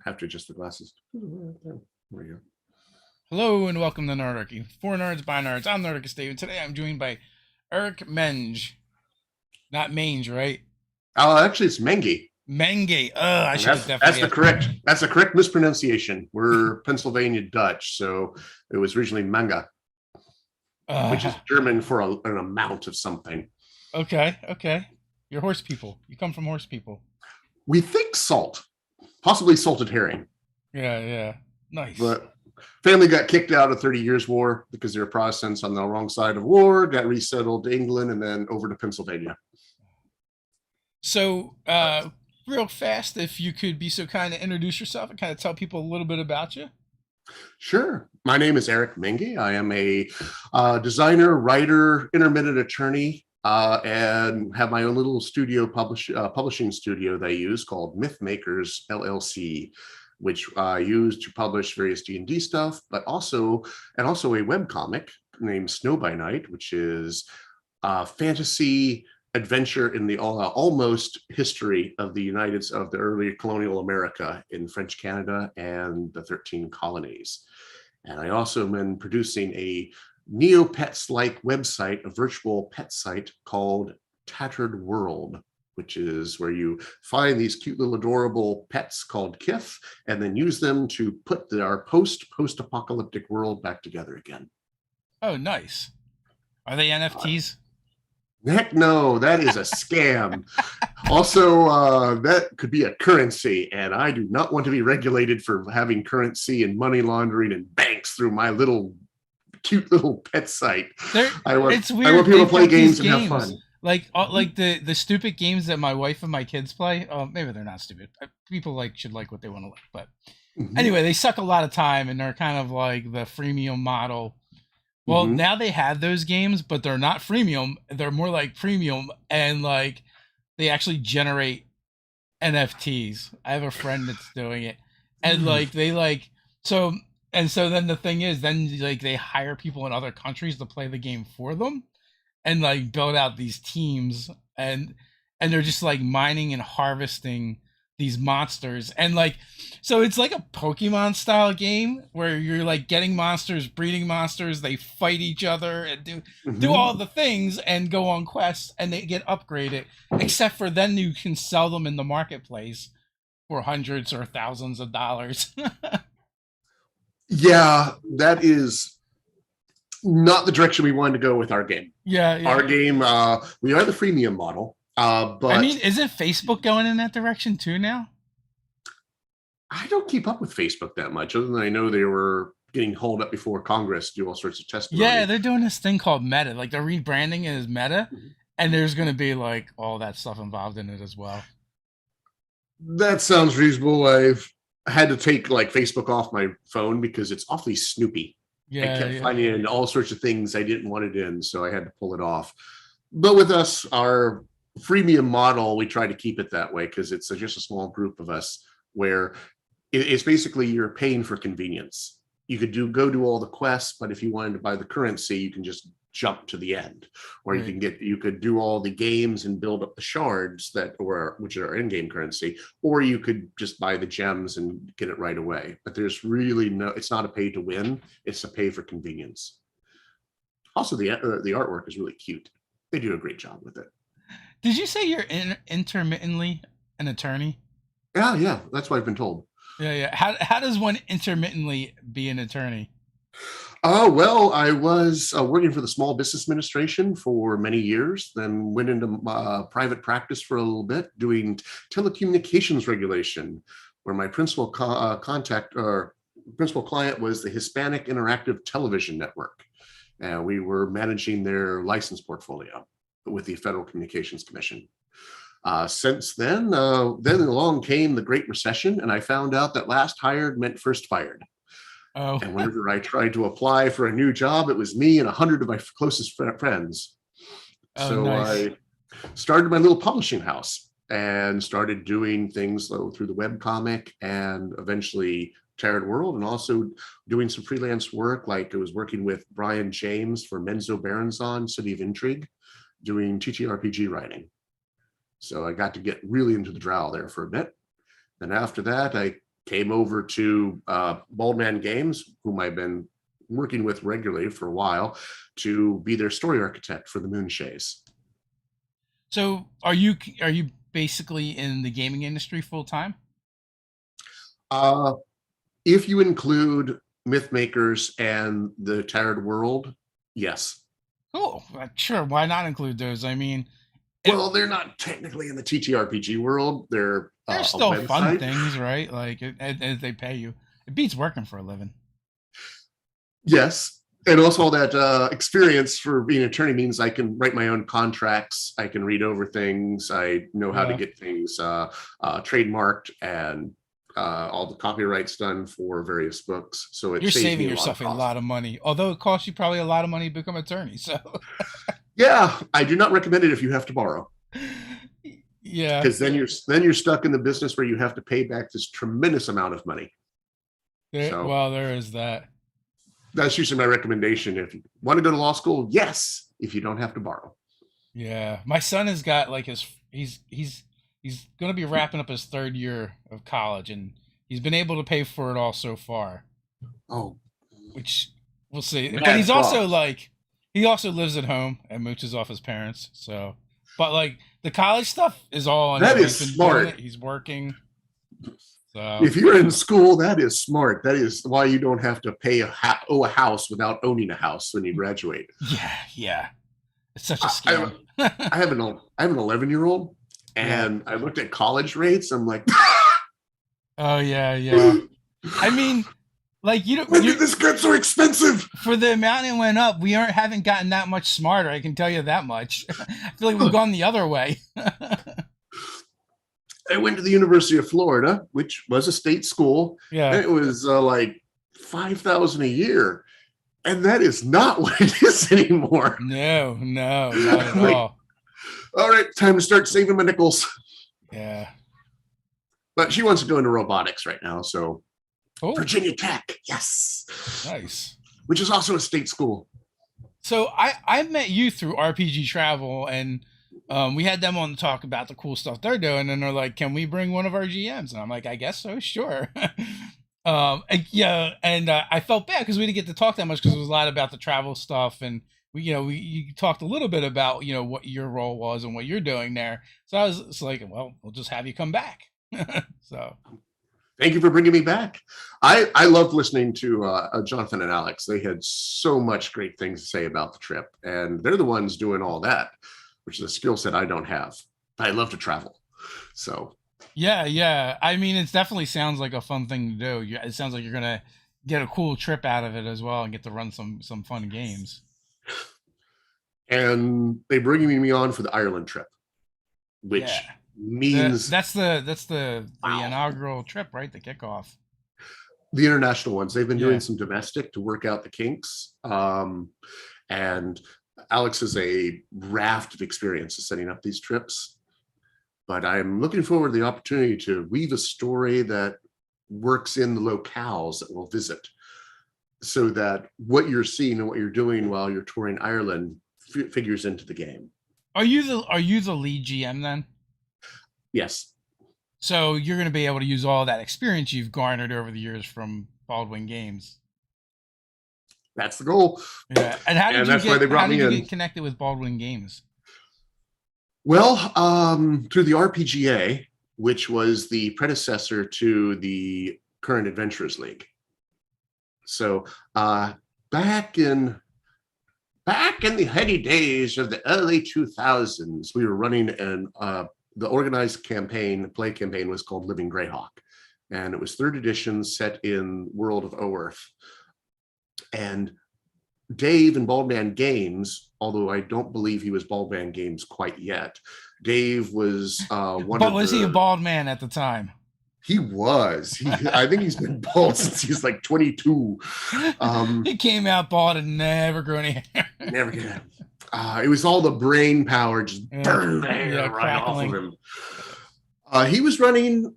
have to adjust the glasses. There we go. Hello and welcome to Nerdarchy. For nerds by nerds, I'm Nerdarchy Steve, and today I'm joined by Eric Menge. Not Mange, right? Actually, it's Mengi. Menge. I And should have that's definitely the asked. correct mispronunciation. We're Pennsylvania Dutch, so it was originally manga, which Uh, is German for an amount of something. okay. You're horse people. You come from horse people. We think salt, possibly salted herring, Yeah. Nice. but family got kicked out of 30 Years' War because they were Protestants on the wrong side of war, got resettled to England, and then over to Pennsylvania. So, real fast, if you could be so kind to introduce yourself and kind of tell people a little bit about you. Sure. My name is Eric Menge. I am a designer, writer, intermittent attorney, and have my own little publishing studio that I use called Myth Makers LLC, which I use to publish various D&D stuff, but also a webcomic named Snow by Night, which is fantasy adventure in the almost history of the early colonial America in French Canada and the 13 colonies. And I also am been producing a Neopets-like website, a virtual pet site called Tattered World, which is where you find these cute little adorable pets called Kith and then use them to put our post-apocalyptic world back together again. Oh, nice. Are they NFTs? Heck no, that is a scam. Also, that could be a currency, and I do not want to be regulated for having currency and money laundering and banks through my cute little pet site. It's weird. I want people They've to play got these games and have fun. Like the stupid games that my wife and my kids play. Oh, maybe they're not stupid. People should like what they want to like. But anyway, they suck a lot of time, and they're kind of like the freemium model. Well, now they have those games, but they're not freemium. They're more like premium, and like they actually generate NFTs. I have a friend that's doing it, and like they like so. And so then the thing is, then like they hire people in other countries to play the game for them, and like build out these teams, and they're just like mining and harvesting these monsters, and like so it's like a Pokemon style game where you're like getting monsters, breeding monsters, they fight each other and do all the things and go on quests, and they get upgraded, except for then you can sell them in the marketplace for hundreds or thousands of dollars. Yeah, that is not the direction we wanted to go with our game. Yeah. Our game, we are the freemium model, but I mean, isn't Facebook going in that direction too now? I don't keep up with Facebook that much, other than I know they were getting hauled up before Congress to do all sorts of testimony. Yeah, they're doing this thing called Meta. Like they're rebranding it as Meta, and there's going to be like all that stuff involved in it as well. That sounds reasonable. I've had to take like Facebook off my phone because it's awfully snoopy. Yeah, I kept finding in all sorts of things I didn't want it in, so I had to pull it off. But with us, our freemium model, we try to keep it that way because it's just a small group of us where it's basically you're paying for convenience. You could go do all the quests, but if you wanted to buy the currency, you can just jump to the end, or you could do all the games and build up the shards which are in-game currency, or you could just buy the gems and get it right away. But there's really it's not a pay to win, it's a pay for convenience. Also, the artwork is really cute. They do a great job with it. Did you say you're intermittently an attorney? Yeah, that's what I've been told. Yeah. How does one intermittently be an attorney? Oh, well, I was working for the Small Business Administration for many years, then went into private practice for a little bit doing telecommunications regulation, where my principal principal client was the Hispanic Interactive Television Network. And we were managing their license portfolio with the Federal Communications Commission. Since then along came the Great Recession, and I found out that last hired meant first fired. Oh. And whenever I tried to apply for a new job, it was me and 100 of my closest friends. So nice. I started my little publishing house and started doing things through the webcomic and eventually Tattered World, and also doing some freelance work. Like I was working with Brian James for Menzo Berenzon, City of Intrigue, doing TTRPG writing. So I got to get really into the drow there for a bit. Then after that, I came over to Bald Man Games, whom I've been working with regularly for a while, to be their story architect for the Moonshays. So are you basically in the gaming industry full time? Uh, if you include Myth Makers and the Tired World, yes. Cool. Sure. Why not include those? I mean, Well, they're not technically in the TTRPG world. They're they're a still fun website. things, right? Like, and they pay you. It beats working for a living. Yes. And also all that experience for being an attorney means I can write my own contracts. I can read over things. I know how to Yeah. get things trademarked and all the copyrights done for various books. So it You're saves saving me a lot of yourself a cost. lot of money, although it costs you probably a lot of money to become an attorney. So, Yeah, I do not recommend it if you have to borrow, yeah. because then you're stuck in the business where you have to pay back this tremendous amount of money. So Well, there is that. that's usually my recommendation. If you want to go to law school, yes, if you don't have to borrow. Yeah, my son has got like he's going to be wrapping up his third year of college, and he's been able to pay for it all so far, Oh, which we'll see. But mad he's also props. like he also lives at home and mooches off his parents. So, but like the college stuff is all on That him. He's is been doing smart. it. He's working. So If you're in school, that is smart. That is why you don't have to owe a house without owning a house when you graduate. yeah, yeah, it's such a I, scam. I have an 11-year-old, Yeah. and I looked at college rates. I'm like, Oh yeah, yeah. I mean, like when you did this get so expensive? for the amount it went up, we haven't gotten that much smarter. I can tell you that much. I feel like we've gone the other way. I went to the University of Florida, which was a state school, Yeah. and it was like 5,000 a year, and that is not what it is anymore. No, no, not at Like, all. all right, time to start saving my nickels. Yeah. But she wants to go into robotics right now, so Cool. Virginia Tech, yes, Nice. which is also a state school. So I met you through RPG Travel, and we had them on to talk about the cool stuff they're doing, and they're like, "Can we bring one of our GMs?" And I'm like, "I guess so, sure." And I felt bad because we didn't get to talk that much because it was a lot about the travel stuff, and you talked a little bit about what your role was and what you're doing there. So I was it's like, well, we'll just have you come back. So Thank you for bringing me back. I loved listening to Jonathan and Alex. They had so much great things to say about the trip, and they're the ones doing all that, which is a skill set I don't have. I love to travel, so yeah. I mean, it definitely sounds like a fun thing to do. It sounds like you're gonna get a cool trip out of it as well, and get to run some fun games. and they bringing me on for the Ireland trip, which Yeah. means That's the wow. inaugural trip, right? The kickoff. The international ones. They've been Yeah. doing some domestic to work out the kinks. And Alex has a raft of experience of setting up these trips. But I'm looking forward to the opportunity to weave a story that works in the locales that we'll visit, so that what you're seeing and what you're doing while you're touring Ireland figures into the game. Are you the lead GM then? Yes. So you're going to be able to use all that experience you've garnered over the years from Baldwin Games. That's the goal. Yeah. And how did you in. get connected with Baldwin Games? Well, through the RPGA, which was the predecessor to the current Adventurers League. So back in the heady days of the early 2000s, we were running the organized play campaign was called Living Greyhawk. And it was third edition set in world of Oerth. And Dave and Baldman Games, although I don't believe he was Baldman Games quite yet, Dave was But was he a bald man at the time? He was. I think he's been bald since he's like 22. He came out bald and never grew any hair. Never get it. It was all the brain power just burned right crackling off of him. He was running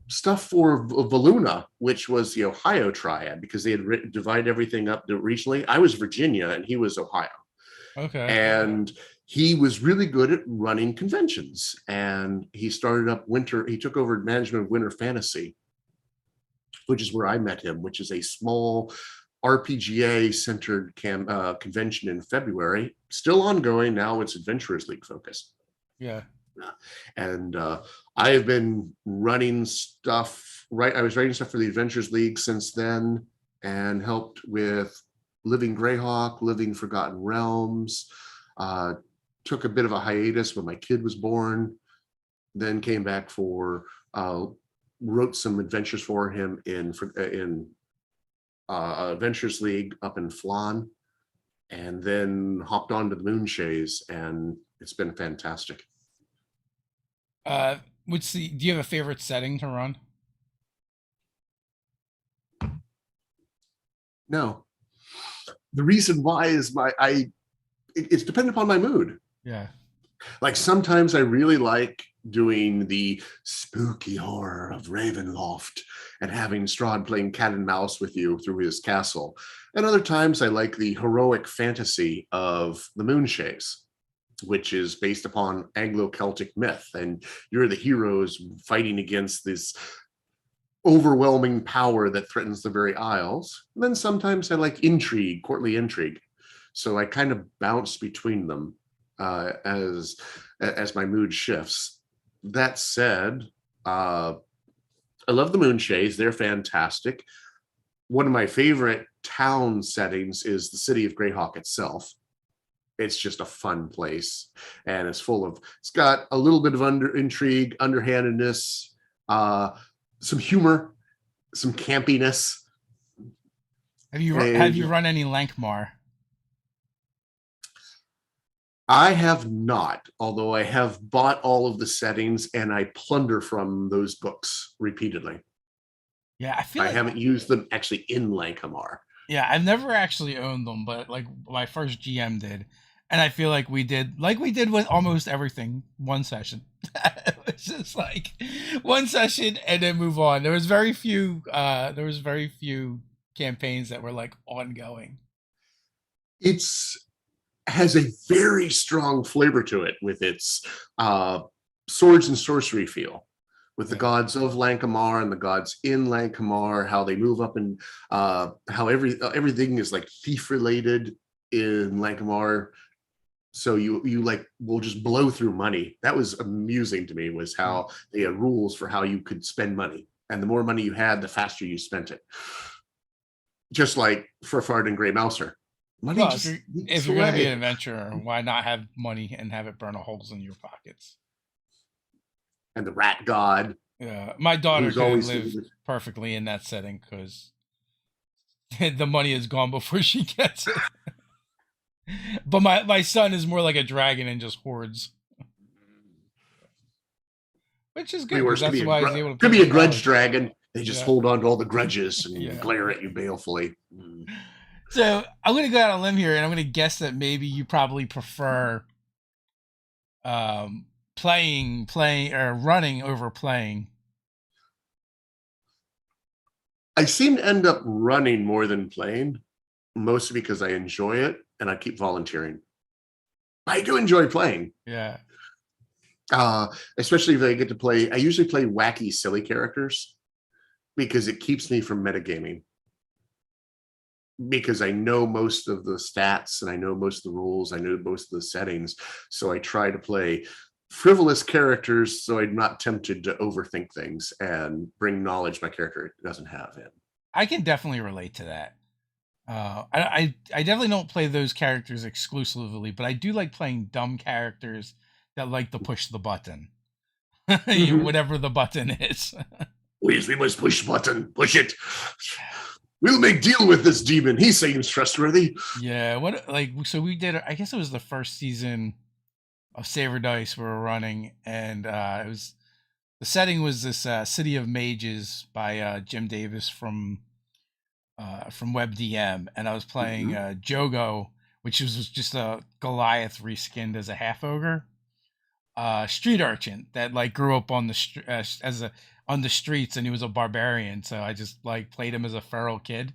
stuff for Valuna, which was the Ohio triad, because they had divided everything up regionally. I was Virginia and he was Ohio. Okay. And he was really good at running conventions. And he started up he took over management of Winter Fantasy which is where I met him, which is a small RPGA centered convention in February, still ongoing. Now it's Adventurers League focused. Yeah. And I have been running stuff, right? I was writing stuff for the Adventurers League since then and helped with Living Greyhawk, Living Forgotten Realms. Took a bit of a hiatus when my kid was born, then came back for, wrote some adventures for him in Adventures League up in Flan, and then hopped onto the Moonshays, and it's been fantastic. Uh, do you have a favorite setting to run? No, the reason why is it's dependent upon my mood. Yeah. Like sometimes I really like doing the spooky horror of Ravenloft and having Strahd playing cat and mouse with you through his castle. And other times I like the heroic fantasy of the Moonshays, which is based upon Anglo-Celtic myth. And you're the heroes fighting against this overwhelming power that threatens the very Isles. And then sometimes I like intrigue, courtly intrigue. So I kind of bounce between them as my mood shifts. That said, I love the Moonshays. They're fantastic. One of my favorite town settings is the city of Greyhawk itself. It's just a fun place, and it's got a little bit of intrigue, underhandedness, some humor, some campiness. Have you run any Lankmar? I have not, although I have bought all of the settings and I plunder from those books repeatedly. Yeah, I haven't used them actually in Lankamar. Yeah, I've never actually owned them, but like my first GM did, and I feel like we did with almost everything, one session. It was just like one session and then move on. There was very few campaigns that were like ongoing. It's has a very strong flavor to it with its swords and sorcery feel, with the gods of Lankamar and the gods in Lankamar, how they move up, and how everything is like thief related in Lankamar. So you like will just blow through money. That was amusing to me, was how they had rules for how you could spend money, and the more money you had, the faster you spent it. Just like for Fard and Grey Mouser. Money Well, just if you're going to be an adventurer, why not have money and have it burn holes in your pockets? And the rat god. Yeah, my daughter couldn't live perfectly in that setting because the money is gone before she gets it. But my son is more like a dragon and just hoards, which is good. That's why he's able to. Could be a grudge dragon. They just hold on to all the grudges and glare at you balefully. So I'm going to go out on a limb here, and I'm going to guess that maybe you probably prefer playing or running over playing. I seem to end up running more than playing, mostly because I enjoy it and I keep volunteering. I do enjoy playing. Yeah. Especially if I get to play. I usually play wacky, silly characters because it keeps me from metagaming. Because I know most of the stats and I know most of the rules, I know most of the settings. So I try to play frivolous characters so I'm not tempted to overthink things and bring knowledge my character doesn't have in. I can definitely relate to that. I definitely don't play those characters exclusively, but I do like playing dumb characters that like to push the button. Whatever the button is. Please, we must push button. Push it. We'll make deal with this demon. He seems trustworthy. Yeah, so we did, I guess it was the first season of Saber Dice we were running, and the setting was this City of Mages by Jim Davis from WebDM, and I was playing Jogo, which was just a Goliath reskinned as a half ogre, street urchin that like grew up on the on the streets, and he was a barbarian. So I just like played him as a feral kid.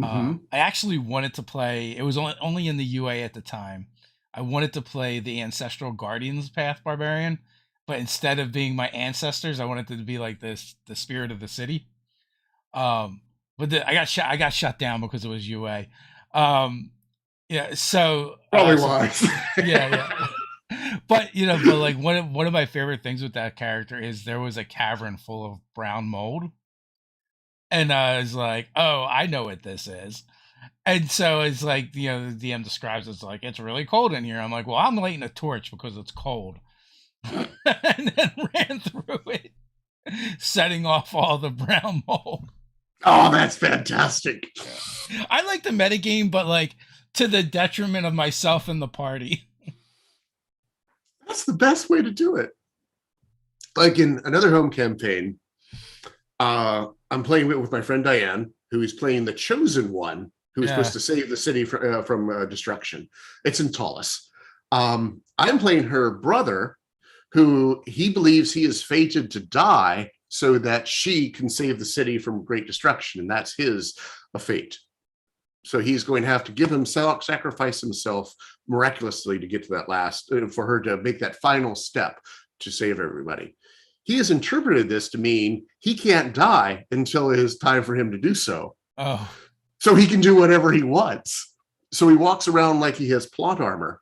I actually wanted to play. It was only in the UA at the time. I wanted to play the Ancestral Guardians Path Barbarian, but instead of being my ancestors, I wanted to be like the spirit of the city. But I got shut down because it was UA. Yeah, so Probably was. yeah. But but like one of my favorite things with that character is there was a cavern full of brown mold, and I was like, oh, I know what this is. And so it's like, the DM describes it's like, it's really cold in here. I'm like, well, I'm lighting a torch because it's cold. And then ran through it, setting off all the brown mold. Oh, that's fantastic. Yeah. I like the metagame, but like to the detriment of myself and the party. That's the best way to do it. Like in another home campaign, I'm playing with my friend Diane, who is playing the Chosen One, who is supposed to save the city from destruction. It's in Tallis. I'm playing her brother, who he believes he is fated to die so that she can save the city from great destruction, and that's his fate. So he's going to have to give himself, sacrifice himself miraculously to get to that last, for her to make that final step to save everybody. He has interpreted this to mean he can't die until it is time for him to do so. Oh. So he can do whatever he wants. So he walks around like he has plot armor,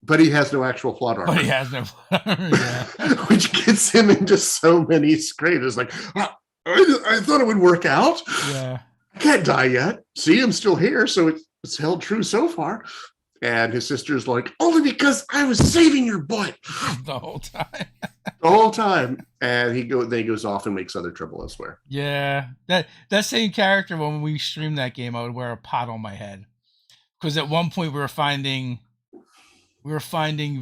but he has no actual plot armor. But he has no plot armor, yeah. Which gets him into so many scrapes. It's like, I thought it would work out. Yeah. I can't die yet. See, I'm still here, so it's held true so far. And his sister's like, only because I was saving your butt the whole time. The whole time. And then he goes off and makes other trouble elsewhere. Yeah, that same character, when we streamed that game, I would wear a pot on my head, because at one point we were finding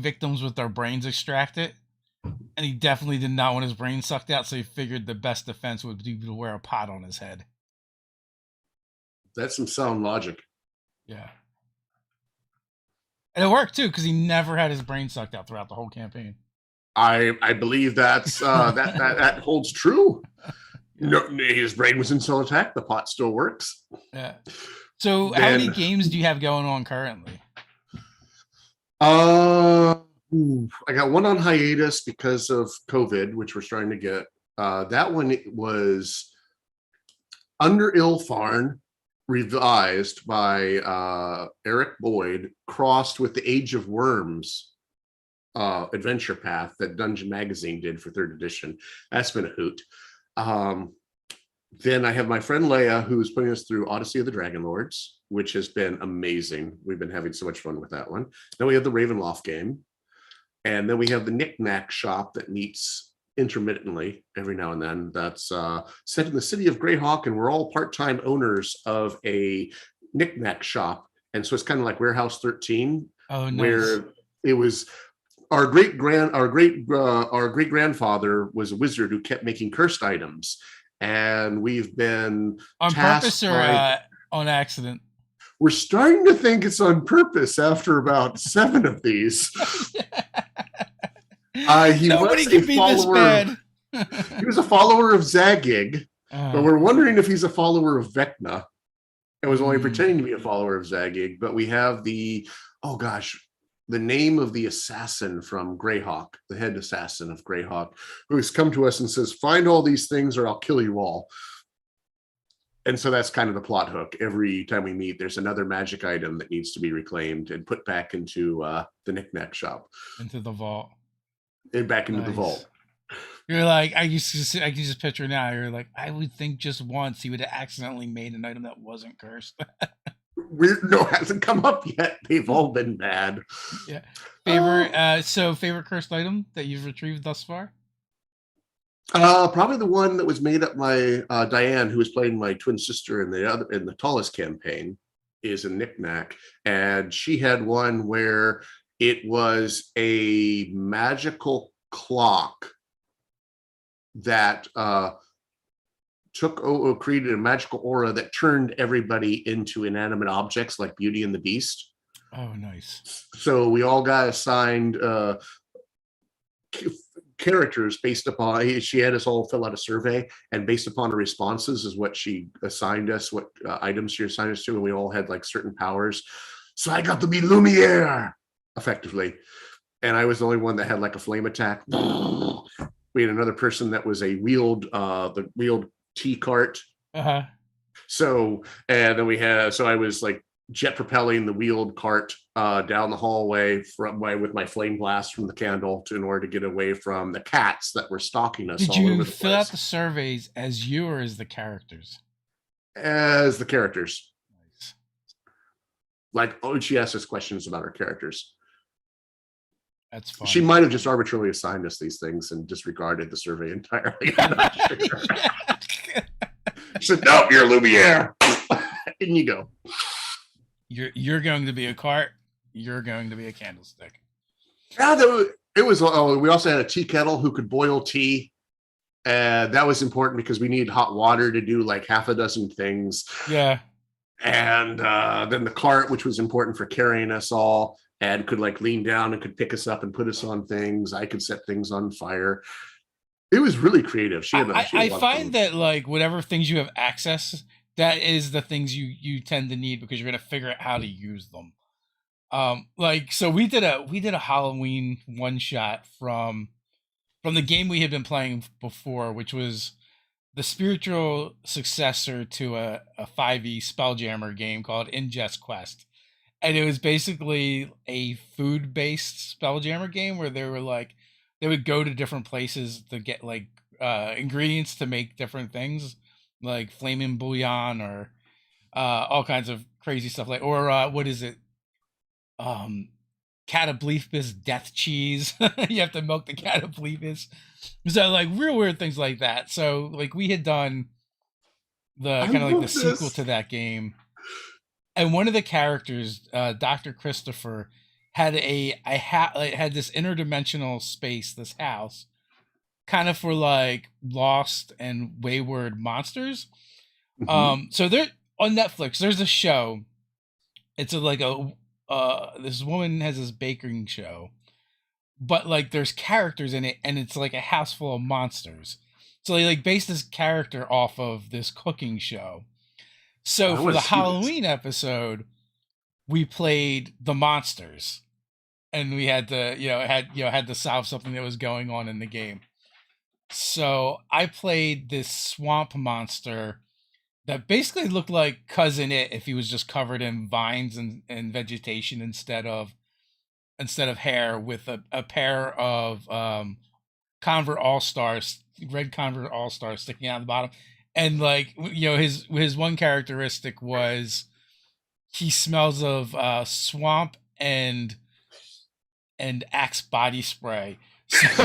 victims with their brains extracted, and he definitely did not want his brain sucked out, so he figured the best defense would be to wear a pot on his head. That's some sound logic. Yeah. And it worked too, because he never had his brain sucked out throughout the whole campaign. I believe that's that holds true. Yeah. No, his brain was still intact. The pot still works. Yeah. So how many games do you have going on currently? I got one on hiatus because of COVID, which we're starting to get. That one was Under Ilfarn, revised by Eric Boyd, crossed with the Age of Worms adventure path that Dungeon Magazine did for 3rd edition. That's been a hoot. Then I have my friend Leia, who's putting us through Odyssey of the Dragonlords, which has been amazing. We've been having so much fun with that one. Then we have the Ravenloft game. And then we have the Knick-Knack shop that meets intermittently every now and then. That's set in the city of Greyhawk, and we're all part-time owners of a Knick-Knack shop. And so it's kind of like Warehouse 13, where it was our great grandfather was a wizard who kept making cursed items, and we've been on purpose or on accident. We're starting to think it's on purpose after about 7 of these. Nobody can be this bad. He was a follower of Zagig, but we're wondering if he's a follower of Vecna and was only pretending to be a follower of Zagig. But we have the name of the assassin from Greyhawk, the head assassin of Greyhawk, who has come to us and says, find all these things or I'll kill you all. And so that's kind of the plot hook. Every time we meet, there's another magic item that needs to be reclaimed and put back into the Knick-Knack shop. Into the vault. And back into the vault. You're like, I can just picture now. You're like, I would think just once he would have accidentally made an item that wasn't cursed. No, hasn't come up yet. They've all been bad. Yeah. Favorite cursed item that you've retrieved thus far? Probably the one that was made up by Diane, who was playing my twin sister in the Tallis campaign, is a Knick-Knack, and she had one where it was a magical clock that created a magical aura that turned everybody into inanimate objects like Beauty and the Beast. Oh, nice. So we all got assigned characters based upon, she had us all fill out a survey, and based upon the responses is what she assigned us, what items she assigned us to, and we all had like certain powers. So I got to be Lumiere, effectively. And I was the only one that had like a flame attack. We had another person that was the wheeled tea cart Uh-huh. So, and then we had, so I was like jet propelling the wheeled cart down the hallway with my flame blast from the candle in order to get away from the cats that were stalking us Did all you over the fill out the place surveys as you or as the characters? as the characters. Nice. Like, oh, she asked us questions about our characters. That's She fun. might have just arbitrarily assigned us these things and disregarded the survey entirely. I'm not sure. She said, "Nope, you're Lumiere." In you go. You're going to be a cart. You're going to be a candlestick. Yeah, it was. Oh, we also had a tea kettle who could boil tea. That was important because we need hot water to do like half a dozen things. Yeah. And then the cart, which was important for carrying us all, and could like lean down and could pick us up and put us on things. I could set things on fire. It was really creative. She had I a lot of find fun. that like whatever things you have access, that is the things you tend to need because you're gonna figure out how to use them. Like so we did a Halloween one shot from the game we had been playing before, which was the spiritual successor to a 5e Spelljammer game called Ingest Quest. And it was basically a food based Spelljammer game where they were like they would go to different places to get like ingredients to make different things, like flaming bouillon or all kinds of crazy stuff like or what is it? Um Catoblephus death cheese. You have to milk the Catoblephus. So like real weird things like that. So like we had done the I kind of like the love sequel this. to that game, and one of the characters, Dr. Christopher, had this interdimensional space, this house, kind of for like lost and wayward monsters. Mm-hmm. So there on Netflix, there's a show. It's like a this woman has this baking show, but like there's characters in it, and it's like a house full of monsters. So they like base this character off of this cooking show. So I for want the to see this. Halloween episode, we played the monsters, and we had to had to solve something that was going on in the game. So I played this swamp monster that basically looked like Cousin It if he was just covered in vines and vegetation instead of hair, with a pair of Convert All Stars, red Convert All Stars sticking out the bottom. And like his one characteristic was he smells of swamp and Axe body spray. So,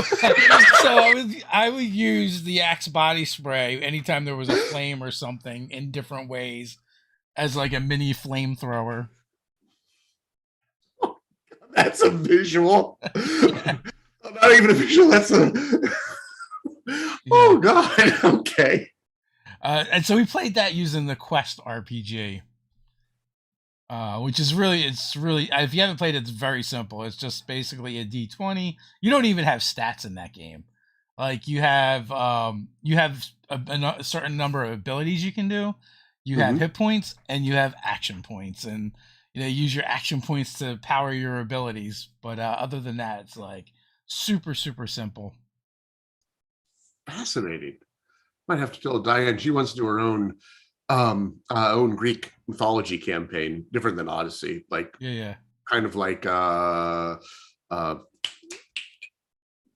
so I would use the Axe body spray anytime there was a flame or something in different ways as like a mini flamethrower. That's a visual. Yeah, Not even a visual. That's a. yeah. Oh God. Okay. And so we played that using the Quest RPG, which is really if you haven't played it, it's very simple. It's just basically a D20. You don't even have stats in that game. Like you have a certain number of abilities you can do. You have Mm-hmm. hit points and you have action points, and use your action points to power your abilities. But other than that, it's like super super simple. Fascinating. Might have to tell Diane she wants to do her own Greek mythology campaign, different than Odyssey, like Yeah, yeah. kind of like uh,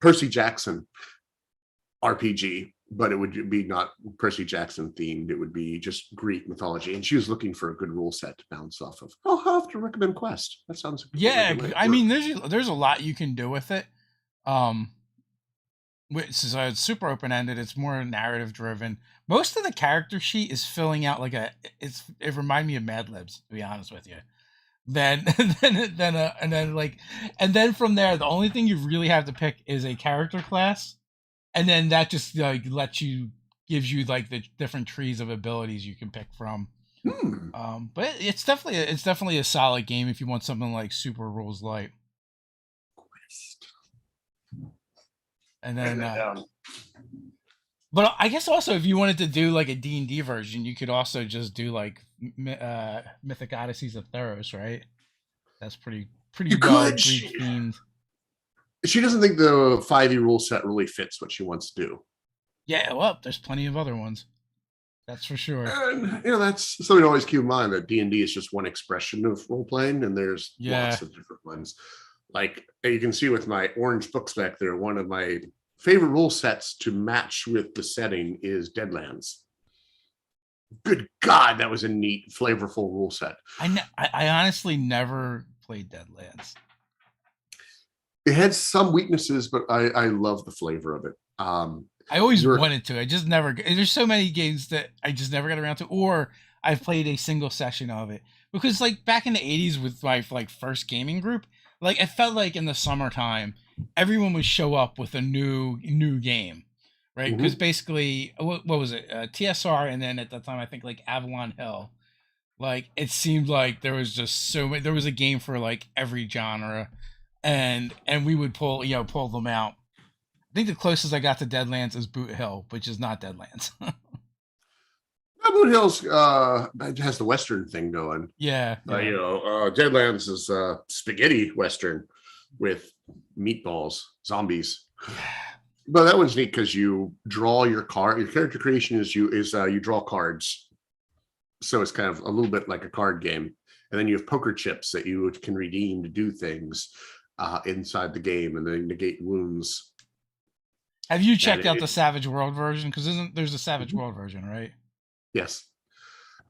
Percy Jackson RPG, but it would be not Percy Jackson themed. It would be just Greek mythology. And she was looking for a good rule set to bounce off of. I'll have to recommend Quest. That sounds Yeah, like I mean, there's a lot you can do with it. Um, so it's super open ended. It's more narrative driven. Most of the character sheet is filling out like it reminded me of Mad Libs, to be honest with you. Then and then from there, the only thing you really have to pick is a character class, and then that just like gives you like the different trees of abilities you can pick from. Hmm. But it's definitely a solid game if you want something like super rules light. Quest. And Writing then that down. but I guess also if you wanted to do like a D&D version, you could also just do like Mythic Odysseys of Theros, right? That's pretty You well could. Greek themed. She doesn't think the 5e rule set really fits what she wants to do. Yeah, well, there's plenty of other ones. That's for sure. And that's something to always keep in mind, that D&D is just one expression of role playing, and there's Yeah. lots of different ones. Like you can see with my orange books back there, one of my favorite rule sets to match with the setting is Deadlands. Good God, that was a neat, flavorful rule set. I honestly never played Deadlands. It had some weaknesses, but I love the flavor of it. I always You're wanted to. I just never. There's so many games that I just never got around to, or I've played a single session of it. Because like back in the '80s with my like first gaming group, like it felt like in the summertime, everyone would show up with a new game, right? Because Mhm. basically, what was it? TSR, and then at the time I think like Avalon Hill. Like it seemed like there was just so many. There was a game for like every genre, and we would pull them out. I think the closest I got to Deadlands is Boot Hill, which is not Deadlands. Blue Hills has the Western thing going. Yeah, yeah. Deadlands is spaghetti Western with meatballs, zombies. Yeah. But that one's neat because you draw your card. Your character creation is you draw cards, so it's kind of a little bit like a card game. And then you have poker chips that you can redeem to do things inside the game, and then negate wounds. Have you And checked out the Savage World version? Because isn't there's a Savage Mhm. World version, right? Yes.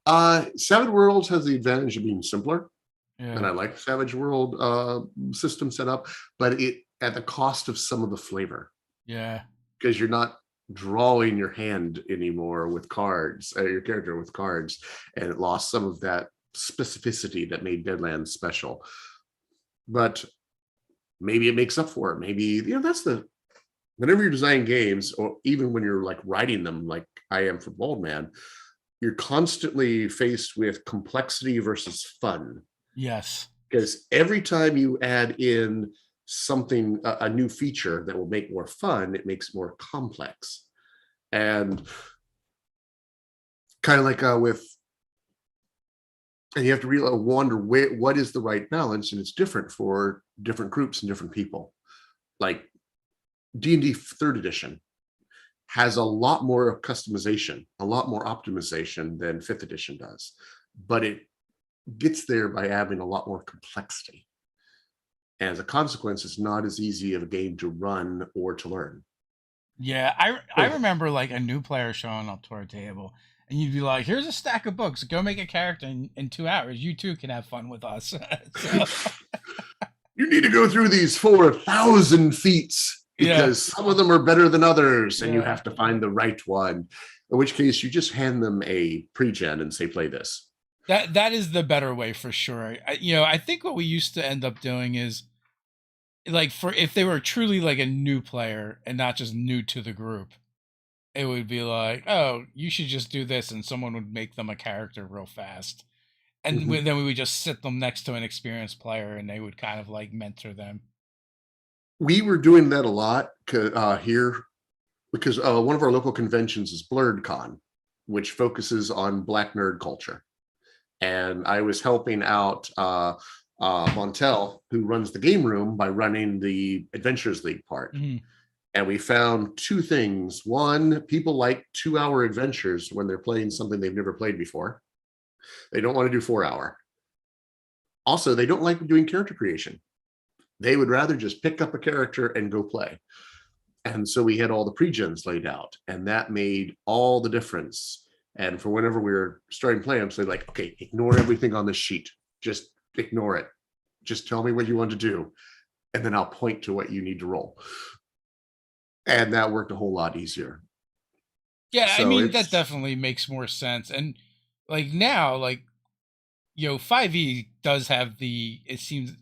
Savage Worlds has the advantage of being simpler, and Yeah, I like Savage World system setup, but it at the cost of some of the flavor, yeah, because you're not drawing your hand anymore with cards, your character with cards, and it lost some of that specificity that made Deadlands special. But maybe it makes up for it. Maybe that's the whenever you're designing games, or even when you're like writing them, like I am for Bold Man, you're constantly faced with complexity versus fun, yes, because every time you add in something, a new feature that will make more fun, it makes more complex. And kind of like and you have to really wonder what is the right balance, and it's different for different groups and different people. Like D&D third edition has a lot more customization, a lot more optimization than fifth edition does, but it gets there by having a lot more complexity. And as a consequence, it's not as easy of a game to run or to learn. yeah. I remember like a new player showing up to our table, and you'd be like, "Here's a stack of books. Go make a character in 2 hours. You too can have fun with us." So You need to go through these 4,000 feats yeah, because some of them are better than others, and you yeah. have to find the right one. In which case, you just hand them a pre-gen and say, "Play this." That is the better way for sure. I think what we used to end up doing is like for if they were truly like a new player and not just new to the group, it would be like, oh, you should just do this, and someone would make them a character real fast, and Mhm. then we would just sit them next to an experienced player, and they would kind of like mentor them. We were doing that a lot here because one of our local conventions is BlurredCon, which focuses on Black nerd culture. And I was helping out Montel, who runs the game room, by running the Adventures League part. Mhm. And we found two things. One, people like 2 hour adventures when they're playing something they've never played before. They don't want to do 4 hour. Also, they don't like doing character creation. They would rather just pick up a character and go play. And so we had all the pre-gens laid out, and that made all the difference. And for whenever we were starting play, I'm saying like, okay, ignore everything on this sheet. Just ignore it. Just tell me what you want to do, and then I'll point to what you need to roll. And that worked a whole lot easier. Yeah, I So mean that it's definitely makes more sense. And like now, like 5e does have the it seems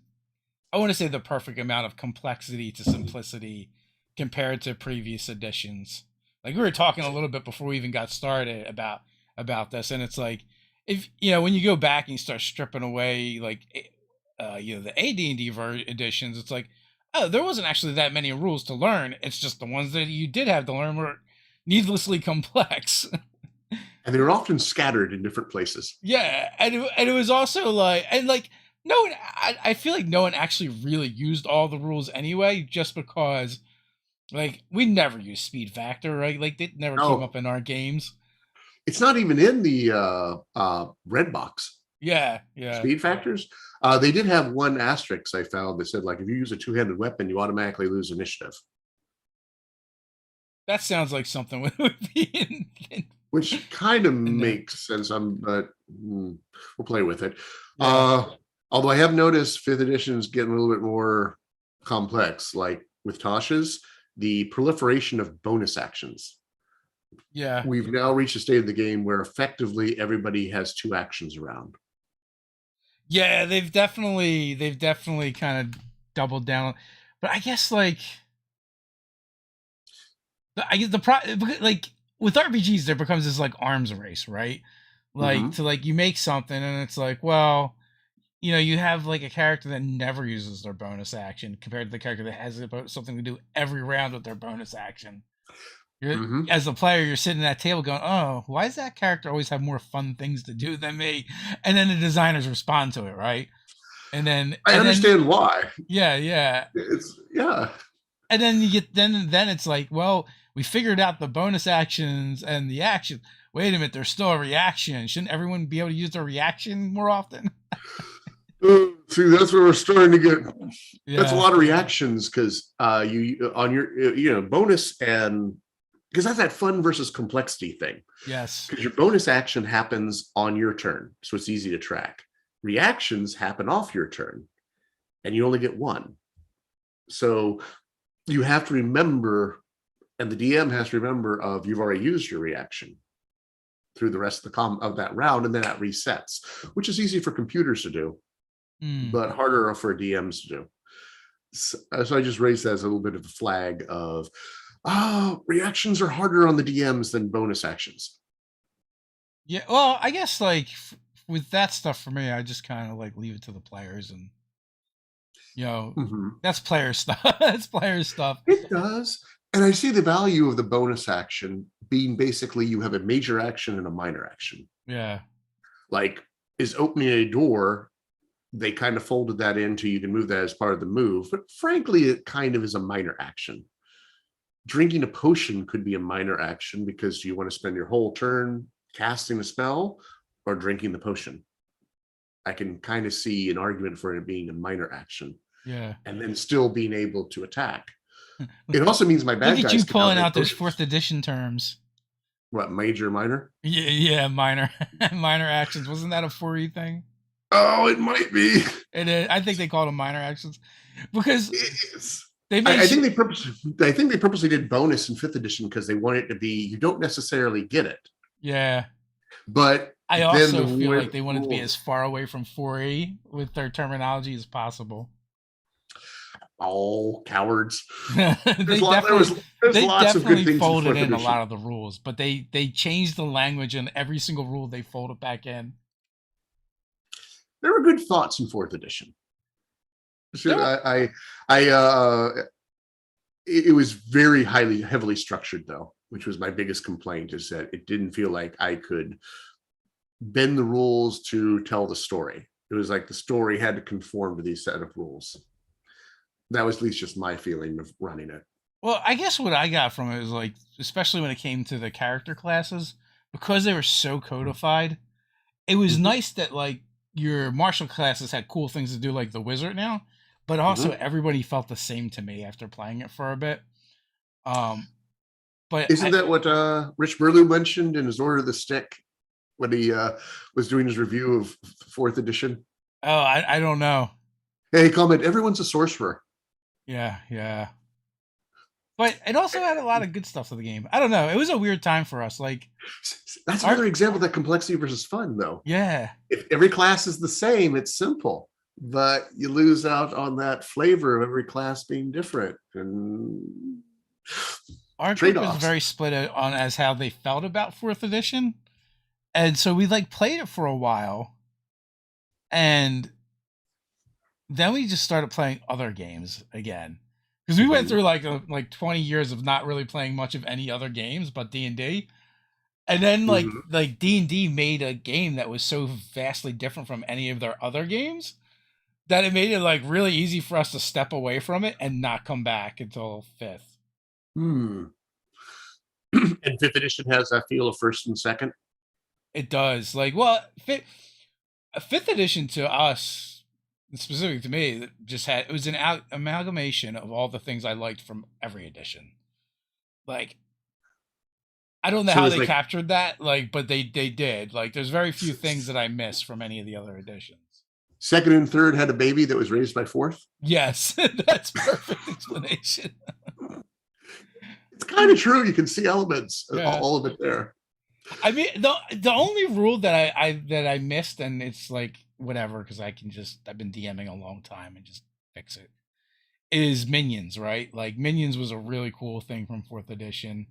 I want to say the perfect amount of complexity to simplicity compared to previous editions. Like we were talking a little bit before we even got started about this, and it's like if when you go back and you start stripping away like the AD&D editions, it's like oh there wasn't actually that many rules to learn. It's just the ones that you did have to learn were needlessly complex. and they're often scattered in different places. Yeah, and it was also like and like no one I feel like no one actually really used all the rules anyway, just because like we never used speed factor, right? Like it never came No, up in our games. It's not even in the red box. Yeah, yeah. Speed factors. They did have one asterisk I found that said, like, if you use a two-handed weapon, you automatically lose initiative. That sounds like something would be Which kind of in there. makes sense. But we'll play with it. Yeah. Although I have noticed 5th edition is getting a little bit more complex, like with Tasha's, the proliferation of bonus actions. Yeah. We've now reached a state of the game where effectively everybody has 2 actions around. Yeah, they've definitely kind of doubled down. But I guess like I guess like with RPGs there becomes this like arms race, right? Like Mm-hmm. to like you make something and it's like, well, you have like a character that never uses their bonus action compared to the character that has something to do every round with their bonus action. Mm-hmm. As a player, you're sitting at that table going, "Oh, why does that character always have more fun things to do than me?" And then the designers respond to it, right? And then, I understand why. yeah, yeah. It's yeah. And then you get then it's like, well, we figured out the bonus actions and the action. Wait a minute, there's still a reaction. Shouldn't everyone be able to use their reaction more often? See, that's where we're starting to get. That's a Yeah, lot of reactions because you on your bonus, and because that's that fun versus complexity thing. yes, Because your bonus action happens on your turn, so it's easy to track. Reactions happen off your turn, and you only get one. So you have to remember, and the DM has to remember of you've already used your reaction through the rest of of that round, and then that resets, which is easy for computers to do, but harder for DMs to do. So I just raised that as a little bit of a flag of, reactions are harder on the DMs than bonus actions. yeah. Well, I guess like with that stuff for me, I just kind of like leave it to the players, and Mm-hmm. that's player stuff. That's player stuff. It does. And I see the value of the bonus action being basically you have a major action and a minor action. Yeah, Like, is opening a door, they kind of folded that into you can move that as part of the move. But frankly, it kind of is a minor action. Drinking a potion could be a minor action because you want to spend your whole turn casting a spell or drinking the potion. I can kind of see an argument for it being a minor action yeah. and then still being able to attack. It also means my bad Look at guys you can now pulling drink out those potions. 4th edition terms. What, major, minor? Yeah, yeah, minor minor actions. Wasn't that a 4E thing? Oh, it might be. It is. I think they called them minor actions because It's, they made. I think they purposely did bonus in 5th edition because they want it to be you don't necessarily get it, Yeah. but I then also feel like they wanted to be as far away from 4E with their terminology as possible. all cowards. They There's they lots of good definitely things folded in in a 4th edition. lot of the rules, but they changed the language and every single rule they folded back in. There were good thoughts in 4th edition. So it was very heavily structured though, which was my biggest complaint, is that it didn't feel like I could bend the rules to tell the story. It was like the story had to conform to these set of rules. That was at least just my feeling of running it. Well, I guess what I got from it was like, especially when it came to the character classes, because they were so codified, it was nice that like your martial classes had cool things to do, like the wizard now, but also everybody felt the same to me after playing it for a bit. But isn't that what Rich Burlew mentioned in his Order of the Stick when he was doing his review of 4th edition? Oh, I don't know. Hey, comment, everyone's a sorcerer. Yeah, yeah. But it also had a lot of good stuff to the game. I don't know. It was a weird time for us. Like, that's another example of that complexity versus fun, though. Yeah. If every class is the same, it's simple, but you lose out on that flavor of every class being different. And our group was very split on as how they felt about 4th edition, and so we like played it for a while, and then we just started playing other games again. Because we went through like 20 years of not really playing much of any other games but D&D. And then like D&D made a game that was so vastly different from any of their other games that it made it like really easy for us to step away from it and not come back until 5th. And 5th edition has that feel of 1st and 2nd? It does. Like, well, fifth edition to us, specific to me, just had it was an amalgamation of all the things I liked from every edition. Like, I don't know So how it's they like captured that, like, but they did. Like, there's very few things that I miss from any of the other editions. second and third had a baby that was raised by fourth. Yes, that's perfect explanation. It's kind of true. You can see elements, Yeah. all of it there. I mean, the only rule that I missed, and it's like whatever, because I've been DMing a long time and just fix it, is minions, right? Like minions was a really cool thing from fourth edition.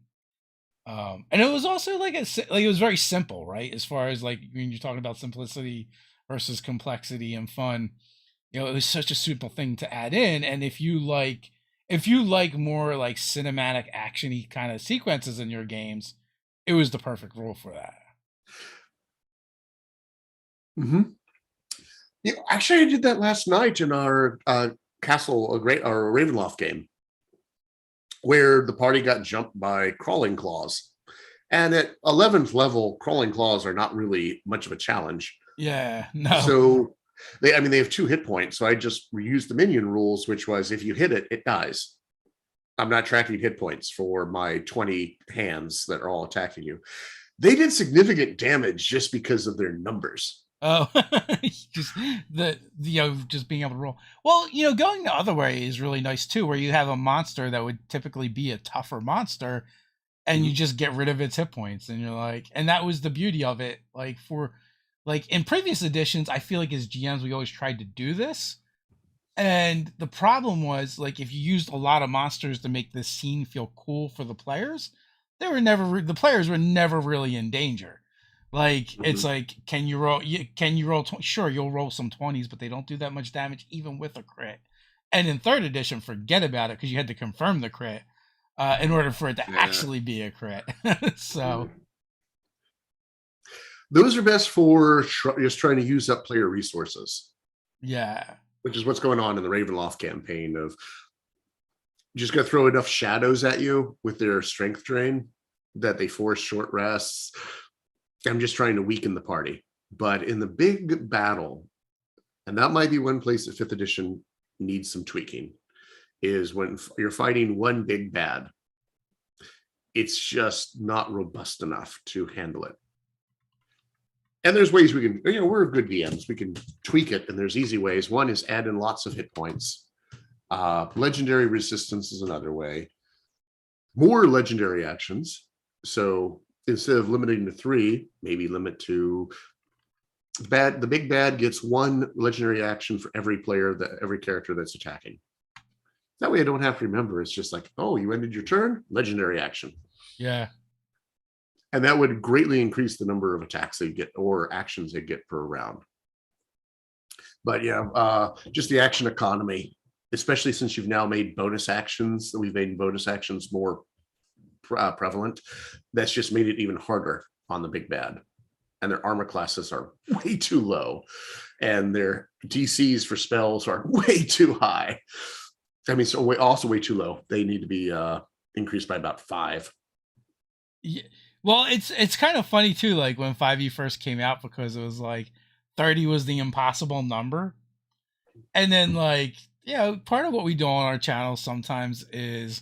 And it was also like it was very simple, right? As far as like when you're talking about simplicity versus complexity and fun, it was such a simple thing to add in. And if you like more like cinematic actiony kind of sequences in your games, it was the perfect rule for that. Mm-hmm. Yeah, actually, I did that last night in our Castle, our Ravenloft game, where the party got jumped by crawling claws. And at 11th level, crawling claws are not really much of a challenge. Yeah, no. So they have 2 hit points. So I just reused the minion rules, which was if you hit it, it dies. I'm not tracking hit points for my 20 hands that are all attacking you. They did significant damage just because of their numbers. Oh, just just being able to roll. Well, going the other way is really nice too, where you have a monster that would typically be a tougher monster, and you just get rid of its hit points, and you're like, and that was the beauty of it. Like in previous editions, I feel like as GMs we always tried to do this, and the problem was like if you used a lot of monsters to make this scene feel cool for the players, the players were never really in danger. Like it's like, can you roll? Sure, you'll roll some 20s, but they don't do that much damage even with a crit. And in third edition, forget about it because you had to confirm the crit in order for it to actually be a crit. So those are best for just trying to use up player resources. Yeah, which is what's going on in the Ravenloft campaign of just going to throw enough shadows at you with their strength drain that they force short rests. I'm just trying to weaken the party. But in the big battle, and that might be one place that 5th edition needs some tweaking, is when you're fighting one big bad. It's just not robust enough to handle it. And there's ways we can, we're good DMs. We can tweak it, and there's easy ways. One is add in lots of hit points. Legendary resistance is another way. More legendary actions. So instead of limiting to 3, maybe limit to the big bad gets 1 legendary action for every character that's attacking. That way I don't have to remember. It's just like, oh, you ended your turn, legendary action. Yeah. And that would greatly increase the number of attacks they get or actions they get per round. But yeah, just the action economy, especially since you've now made bonus actions, we've made bonus actions more prevalent. That's just made it even harder on the big bad. And their armor classes are way too low. And their DCs for spells are way too high. Also way too low. They need to be increased by about 5. Yeah. Well, it's kind of funny too, like when 5e first came out, because it was like 30 was the impossible number. And then like, part of what we do on our channel sometimes is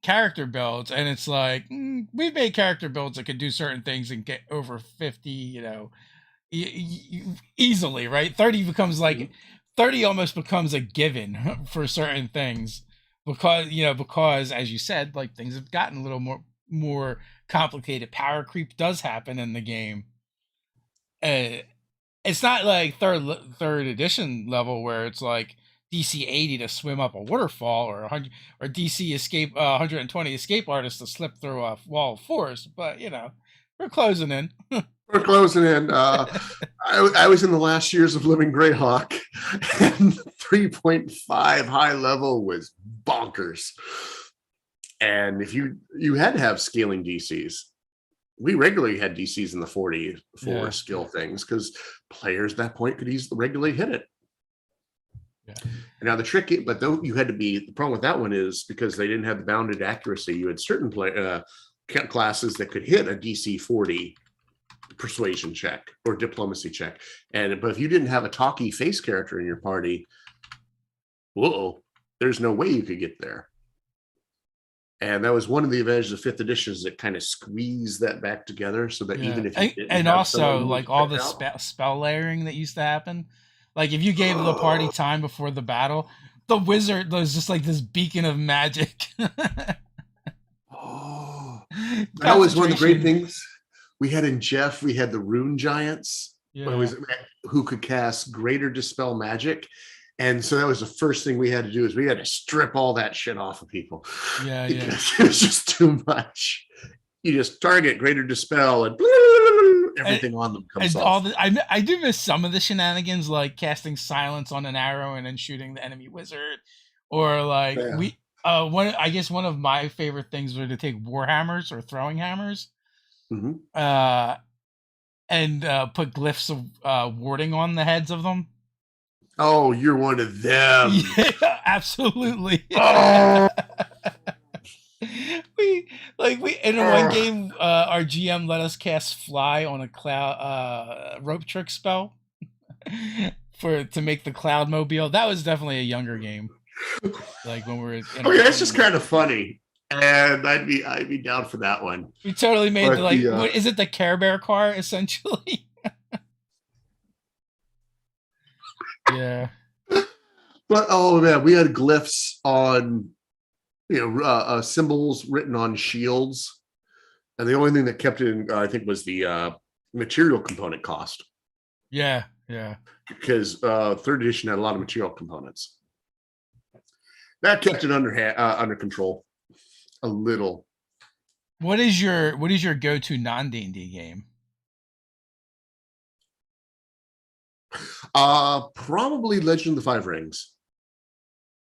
character builds, and it's like we've made character builds that could do certain things and get over 50, easily, right? 30 becomes like 30 almost becomes a given for certain things. Because as you said, like things have gotten a little more complicated. Power creep does happen in the game. It's not like third edition level where it's like DC 80 to swim up a waterfall, or 100, or DC 120 escape artists to slip through a wall of force. But we're closing in. We're closing in. I was in the last years of living Greyhawk, and 3.5 high level was bonkers. And if you had to have scaling DCs, we regularly had DCs in the 40 for skill things because players at that point could easily regularly hit it. Yeah. And now but though you had to be, the problem with that one is because they didn't have the bounded accuracy, you had certain classes that could hit a DC 40 persuasion check or diplomacy check. But if you didn't have a talky face character in your party, whoa, there's no way you could get there. And that was one of the advantages of 5th edition, is it kind of squeezed that back together so that even if you didn't and have also like all the spell layering that used to happen, like if you gave the party time before the battle, the wizard was just like this beacon of magic. That was one of the great things we had in Jeff. We had the rune giants, who could cast greater dispel magic. And so that was the first thing we had to do, is we had to strip all that shit off of people. Because it was just too much. You just target greater dispel and everything on them comes off. I do miss some of the shenanigans, like casting silence on an arrow and then shooting the enemy wizard, or like one of my favorite things were to take warhammers or throwing hammers, and put glyphs of warding on the heads of them. Oh, you're one of them. Yeah, absolutely. Oh. we in one game, our GM let us cast fly on a cloud rope trick spell to make the cloud mobile. That was definitely a younger game. Like when we were. Okay, that's just kind of funny, and I'd be down for that one. We totally made what is it, the Care Bear car essentially? Yeah. But oh man, we had glyphs on, symbols written on shields, and the only thing that kept it in, I think, was the material component cost. Yeah. Because 3rd edition had a lot of material components. That kept it under control a little. What is your go-to non-D&D game? Probably Legend of the Five Rings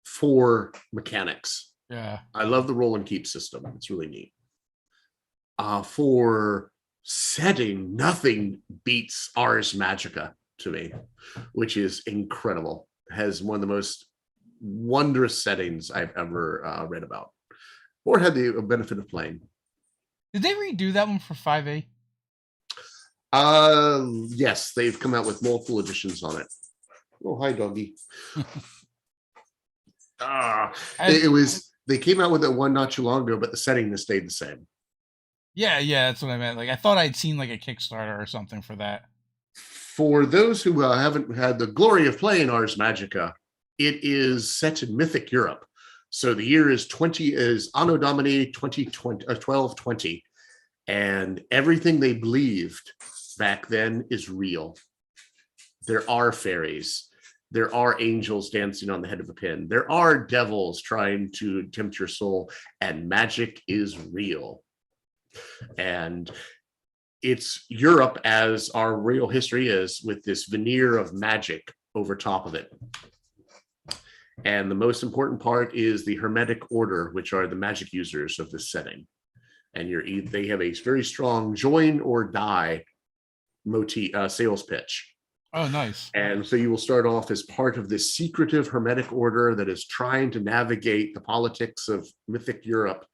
for mechanics. Yeah. I love the roll and keep system. It's really neat. For setting, nothing beats Ars Magica to me, which is incredible. It has one of the most wondrous settings I've ever read about or had the benefit of playing. Did they redo that one for 5e? Yes, they've come out with multiple editions on it. Oh, hi, doggy. They came out with it one not too long ago, but the setting has stayed the same. Yeah, that's what I meant. Like, I thought I'd seen like a Kickstarter or something for that. For those who haven't had the glory of playing Ars Magica, it is set in Mythic Europe. So the year is Anno Domini 1220, and everything they believed back then is real. There are fairies. There are angels dancing on the head of a pin. There are devils trying to tempt your soul, and magic is real. And it's Europe as our real history is, with this veneer of magic over top of it. And the most important part is the Hermetic Order, which are the magic users of this setting. And they have a very strong join or die sales pitch. Oh, nice. And so you will start off as part of this secretive Hermetic Order that is trying to navigate the politics of Mythic Europe,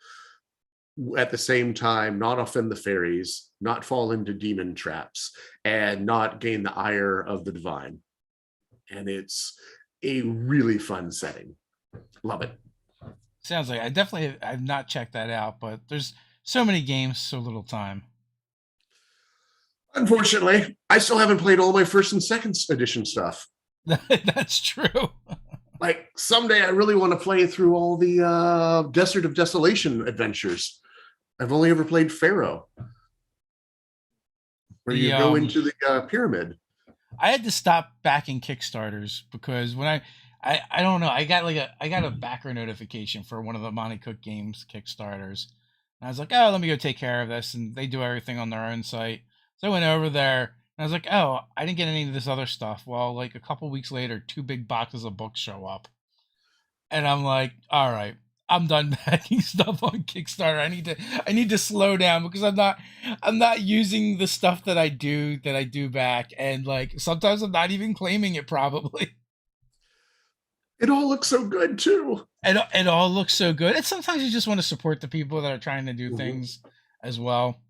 at the same time not offend the fairies, not fall into demon traps, and not gain the ire of the divine. And it's a really fun setting. Love it. Sounds like I've not checked that out, but there's so many games, so little time. Unfortunately, I still haven't played all my 1st and 2nd edition stuff. That's true. Like, someday I really want to play through all the Desert of Desolation adventures. I've only ever played Pharaoh, where you go into the pyramid. I had to stop backing Kickstarters because when I don't know, I got a backer notification for one of the Monty Cook Games Kickstarters. And I was like, oh, let me go take care of this. And they do everything on their own site. So I went over there and I was like, oh, I didn't get any of this other stuff. Well, like a couple weeks later, 2 big boxes of books show up. And I'm like, all right, I'm done backing stuff on Kickstarter. I need to slow down because I'm not using the stuff that I do back. And like, sometimes I'm not even claiming it probably. It all looks so good too. It all looks so good. And sometimes you just want to support the people that are trying to do things as well.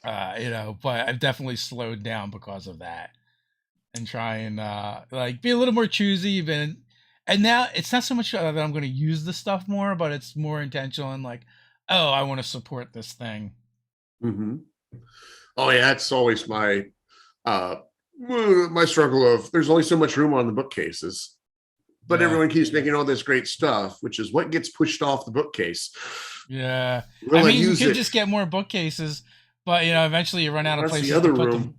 But I've definitely slowed down because of that and try and like be a little more choosy. And now it's not so much that I'm going to use the stuff more, but it's more intentional and like, oh, I want to support this thing. Hmm. Oh yeah, it's always uh my struggle of there's only so much room on the bookcases, but Yeah. everyone keeps making all this great stuff, which is what gets pushed off the bookcase. Yeah. I Will I mean, you use could it? just get more bookcases, but eventually you run out of That's the places to other put them. room.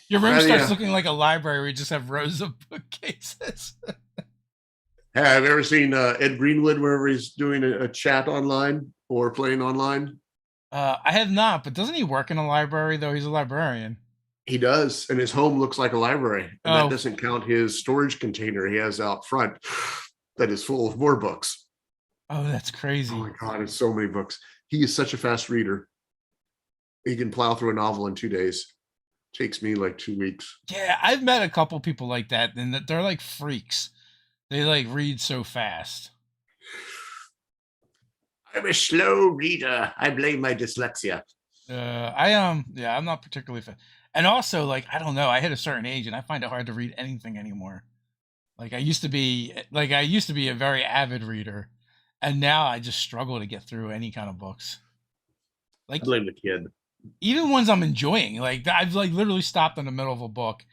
Your room starts Yeah. looking like a library where you just have rows of bookcases. Have you ever seen Ed Greenwood wherever he's doing a chat online or playing online? I have not, but doesn't he work in a library though? He's a librarian. He does, and his home looks like a library, and that Oh, doesn't count his storage container he has out front that is full of more books. oh, that's Oh my crazy. God, it's so many books. He is such a fast reader. He can plow through a novel in 2 days. Takes me like 2 weeks. Yeah, I've met a couple people like that, and that they're like freaks. They like read so fast. I'm a slow reader. I blame my dyslexia. Yeah, I'm not particularly fan. And also, like, I don't know, I hit a certain age, and I find it hard to read anything anymore. I used to be a very avid reader, and now I just struggle to get through any kind of books. I Like blame the kid. even ones I'm enjoying. Like I've like literally stopped in the middle of a book,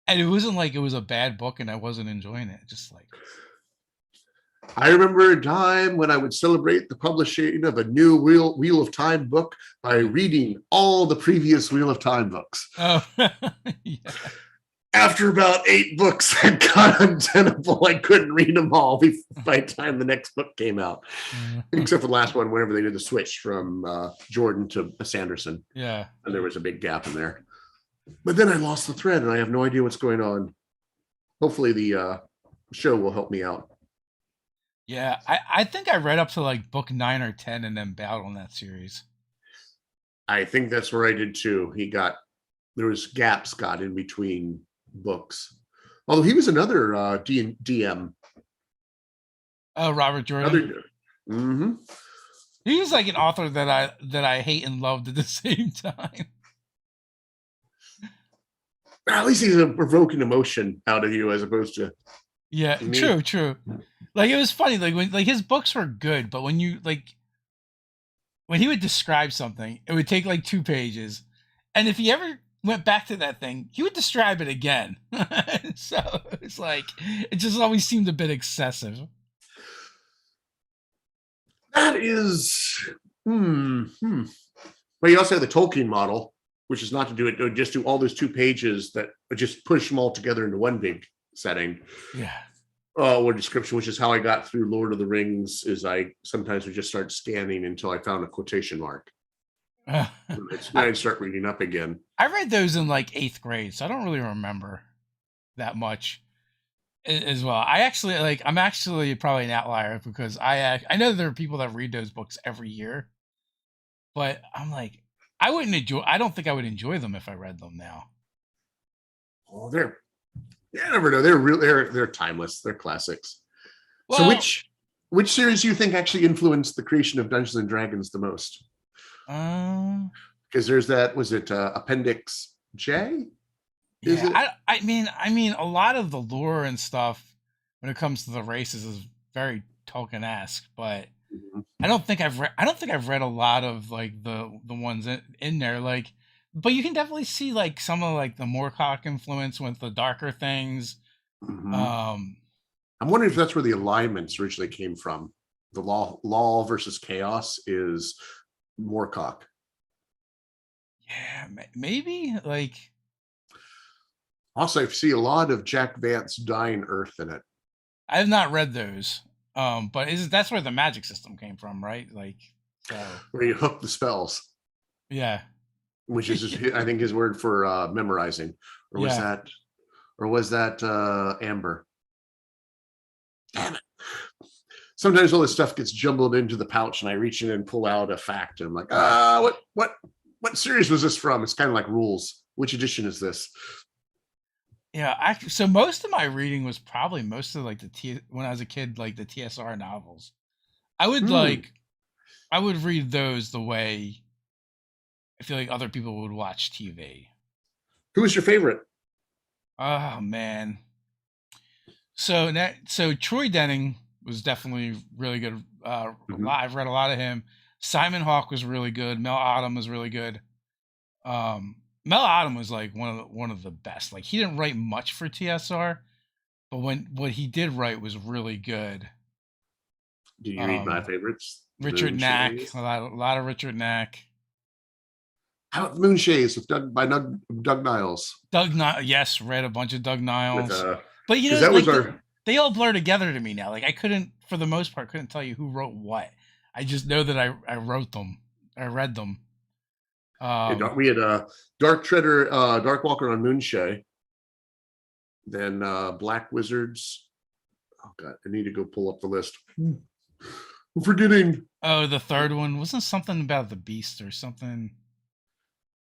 and it wasn't like it was a bad book, and I wasn't enjoying it. Just like, I remember a time when I would celebrate the publishing of a new Wheel of Time book by reading all the previous Wheel of Time books. oh, yeah, After about 8 books had got untenable, I couldn't read them all by the time the next book came out, except for the last one, whenever they did the switch from Jordan to Sanderson. yeah, And there was a big gap in there. But then I lost the thread and I have no idea what's going on. Hopefully the show will help me out. yeah. I think I read up to like book 9 or 10, and then bailed on that series. I think that's where I did too. There was gaps got in between books. Although he was another DM. Oh, Robert Jordan. Another, mm-hmm. He was like an author that I hate and loved at the same time. At least he's provoking emotion out of you as opposed to Yeah, me. true. Like it was funny, like when like his books were good, but when he would describe something, it would take like 2 pages, and if he ever went back to that thing, he would describe it again. So it's like it just always seemed a bit excessive. That is, But you also have the Tolkien model, which is not to do it, just do all those 2 pages that just push them all together into one big setting. Yeah. Or description, which is how I got through Lord of the Rings. Is I sometimes would just start scanning until I found a quotation mark. Uh, Then I, I'd start reading up again. I read those in like 8th grade, so I don't really remember that much as well. I'm actually probably an outlier because I know there are people that read those books every year, but I'm like I don't think I would enjoy them if I read them now. Oh, I never know. They're timeless. They're classics. So Well, which series do you think actually influenced the creation of Dungeons and Dragons the most? um, Because there's that, was it Appendix J? Is yeah, it? I mean, a lot of the lore and stuff when it comes to the races is very Tolkien-esque, but Mhm. I don't think I've read a lot of like the ones in there. Like, but you can definitely see like some of like the Moorcock influence with the darker things. Mhm. Um, I'm wondering if that's where the alignments originally came from. The law versus chaos is Moorcock. yeah, maybe like Also, I see a lot of Jack Vance Dying Earth in it, I have not read those. But is that's where the magic system came from, right? Like, so where you hook the spells, yeah, which is I think his word for memorizing, or was yeah. that, or was that Amber? Damn it! Sometimes all this stuff gets jumbled into the pouch, and I reach in and pull out a fact, and I'm like, what series was this from? It's kind of like Rules. Which edition is this? Yeah, so most of my reading was probably most of like when I was a kid, like the TSR novels. I would Hmm. like I would read those the way I feel like other people would watch TV. Who was your favorite? Oh man. So Troy Denning was definitely really good. I've read a lot of him. Simon Hawke was really good. Mel Autumn was really good. Mel Autumn was like one of the best. Like he didn't write much for TSR, but what he did write was really good. Did you read my favorites? Richard Knack, a lot of Richard Knack. How about Moonshays with Doug Niles? Yes, read a bunch of Doug Niles. But they all blur together to me now. Like I couldn't, for the most part, couldn't tell you who wrote what. I just know that I wrote them. I read them. We had Dark Walker on Moonshay. Then Black Wizards. Oh God, I need to go pull up the list. I'm forgetting. Oh, the third one wasn't something about the Beast or something.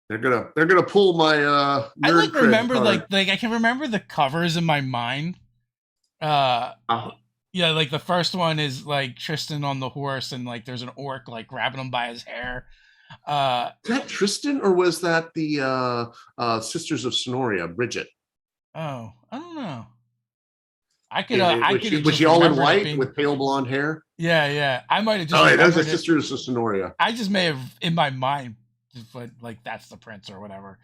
They're gonna pull my. I like remember like I can remember the covers in my mind. Yeah, like the first one is like Tristan on the horse, and like there's an orc like grabbing him by his hair. Is that Tristan, or was that the Sisters of Sonoria, Bridget? Oh, I don't know. I could. Was she all in white with pale blonde hair? Yeah. I might have just. Oh, yeah, that was the Sisters of Sonoria. I just may have in my mind, but like that's the prince or whatever.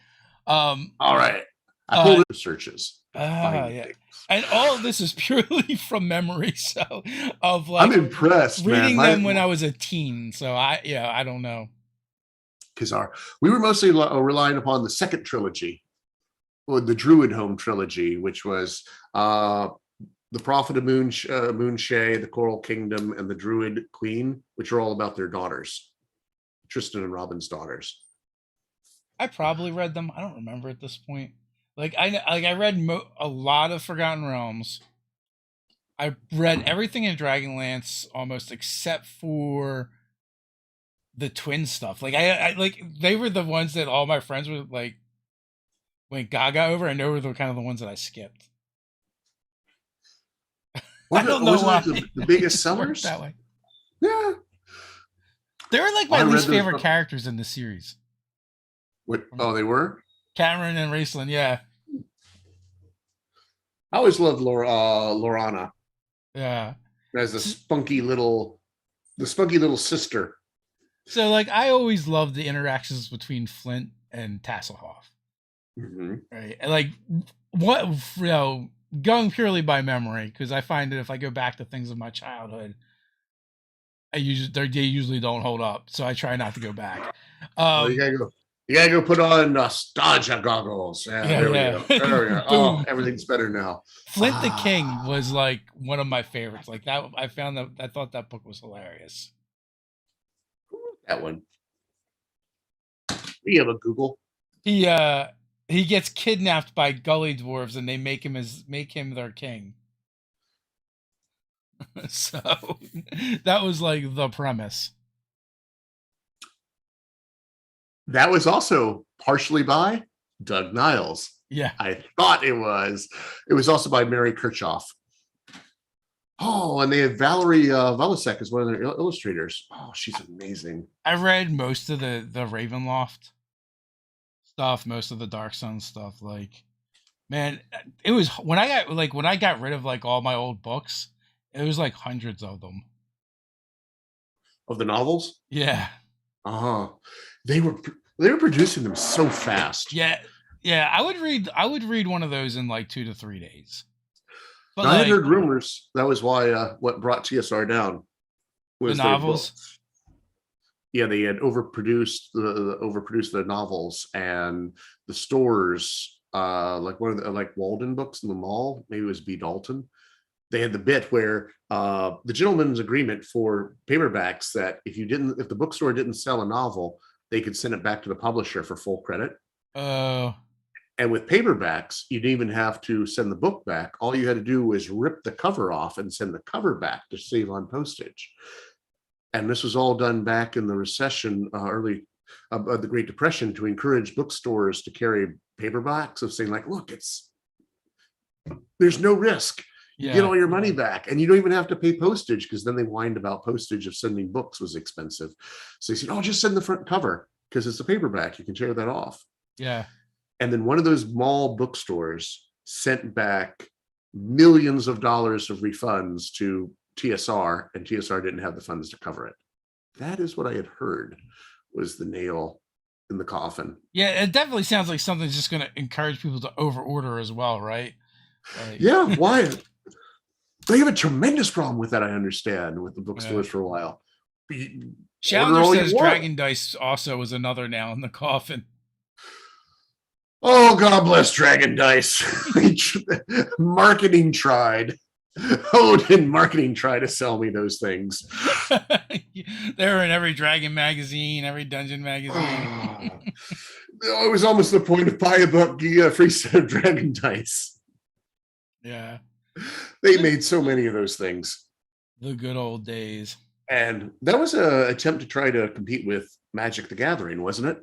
All right, I pulled the searches. Yeah. And all of this is purely from memory. So of like I'm impressed. Reading them when I was a teen. So I don't know. Because we were mostly relying upon the second trilogy, or the Druid Home trilogy, which was the Prophet of Moonshay, the Coral Kingdom, and the Druid Queen, which are all about their daughters, Tristan and Robin's daughters. I probably read them. I don't remember at this point. Like I read a lot of Forgotten Realms. I read everything in Dragonlance almost except for the twin stuff. Like I like they were the ones that all my friends were like went gaga over, and they were the kind of the ones that I skipped. I don't know why the biggest sellers that way. Yeah, they were like my least favorite characters in the series. What? Oh, they were Cameron and Raceland. Yeah, I always loved Lorana. Yeah, as the spunky little sister. So like I always loved the interactions between Flint and Tasselhoff. Right, and like what going purely by memory, because I find that if I go back to things of my childhood, they usually don't hold up. So I try not to go back. You gotta go put on nostalgia goggles. There we go. Oh, everything's better now. Flint the King was like one of my favorites. Like that, I thought that book was hilarious. That one. We have a Google. He gets kidnapped by gully dwarves, and they make him their king. So that was like the premise. That was also partially by Doug Niles. Yeah, I thought it was. It was also by Mary Kirchhoff. Oh, and they had Valerie Velisek as one of their illustrators. Oh, she's amazing. I read most of the Ravenloft stuff, most of the Dark Sun stuff. Like, man, it was when I got rid of like all my old books, it was like hundreds of them. Of the novels? Yeah. They were producing them so fast. Yeah. I would read one of those in like 2 to 3 days. But I had heard rumors that was why what brought TSR down was the novels. Yeah, they had overproduced the novels, and the stores, like one of the like Walden Books in the mall, maybe it was B. Dalton. They had the bit where the gentleman's agreement for paperbacks that if the bookstore didn't sell a novel, they could send it back to the publisher for full credit. And with paperbacks, you didn't even have to send the book back. All you had to do was rip the cover off and send the cover back to save on postage. And this was all done back in the recession, early of the Great Depression, to encourage bookstores to carry paperbacks of saying like, look, there's no risk. You get all your money back, and you don't even have to pay postage, because then they whined about postage of sending books was expensive. So they said, oh, just send the front cover. because it's a paperback. You can tear that off. Yeah. And then one of those mall bookstores sent back millions of dollars of refunds to TSR, and TSR didn't have the funds to cover it. That is what I had heard was the nail in the coffin. Yeah, it definitely sounds like something's just going to encourage people to overorder as well, right? Like... Yeah, why? They have a tremendous problem with that, I understand, with the bookstores for a while. Challenger says Dragon Dice also was another nail in the coffin. Oh, God bless Dragon Dice. Marketing tried. Odin marketing tried to sell me those things. They were in every Dragon magazine, every Dungeon magazine. It was almost the point of buy a book, get a free set of Dragon Dice. Yeah. They made so many of those things. The good old days. And that was an attempt to try to compete with Magic the Gathering, wasn't it?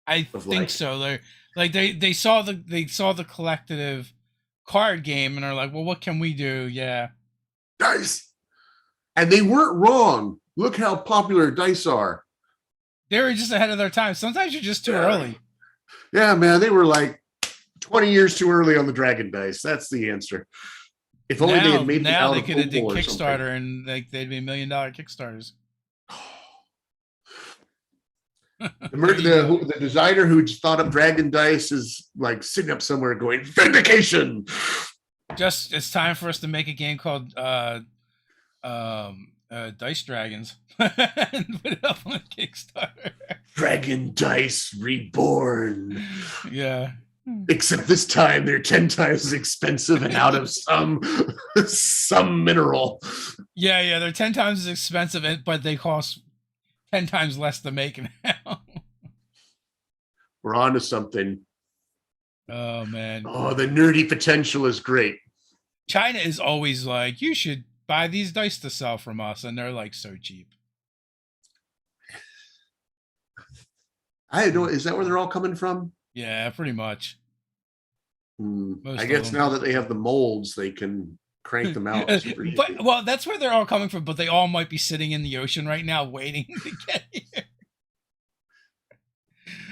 I think so. They saw the collective card game and are like, well, what can we do? Yeah. Dice. And they weren't wrong. Look how popular dice are. They were just ahead of their time. Sometimes you're just too early. Yeah, man. They were like 20 years too early on the Dragon Dice. That's the answer. If only they had made it out now they of could have did Opal or Kickstarter and they'd be $1 million Kickstarters. The designer who thought up Dragon Dice is like sitting up somewhere going, vindication. Just it's time for us to make a game called Dice Dragons and put it up on Kickstarter. Dragon Dice Reborn. Yeah. Except this time they're 10 times as expensive and out of some mineral. Yeah, they're 10 times as expensive, but they cost 10 times less to make now. We're on to something. Oh, man. Oh, the nerdy potential is great. China is always like, you should buy these dice to sell from us, and they're like so cheap. I don't know. Is that where they're all coming from? Yeah, pretty much. I guess now that they have the molds, they can crank them out. Well, that's where they're all coming from, but they all might be sitting in the ocean right now waiting to get here.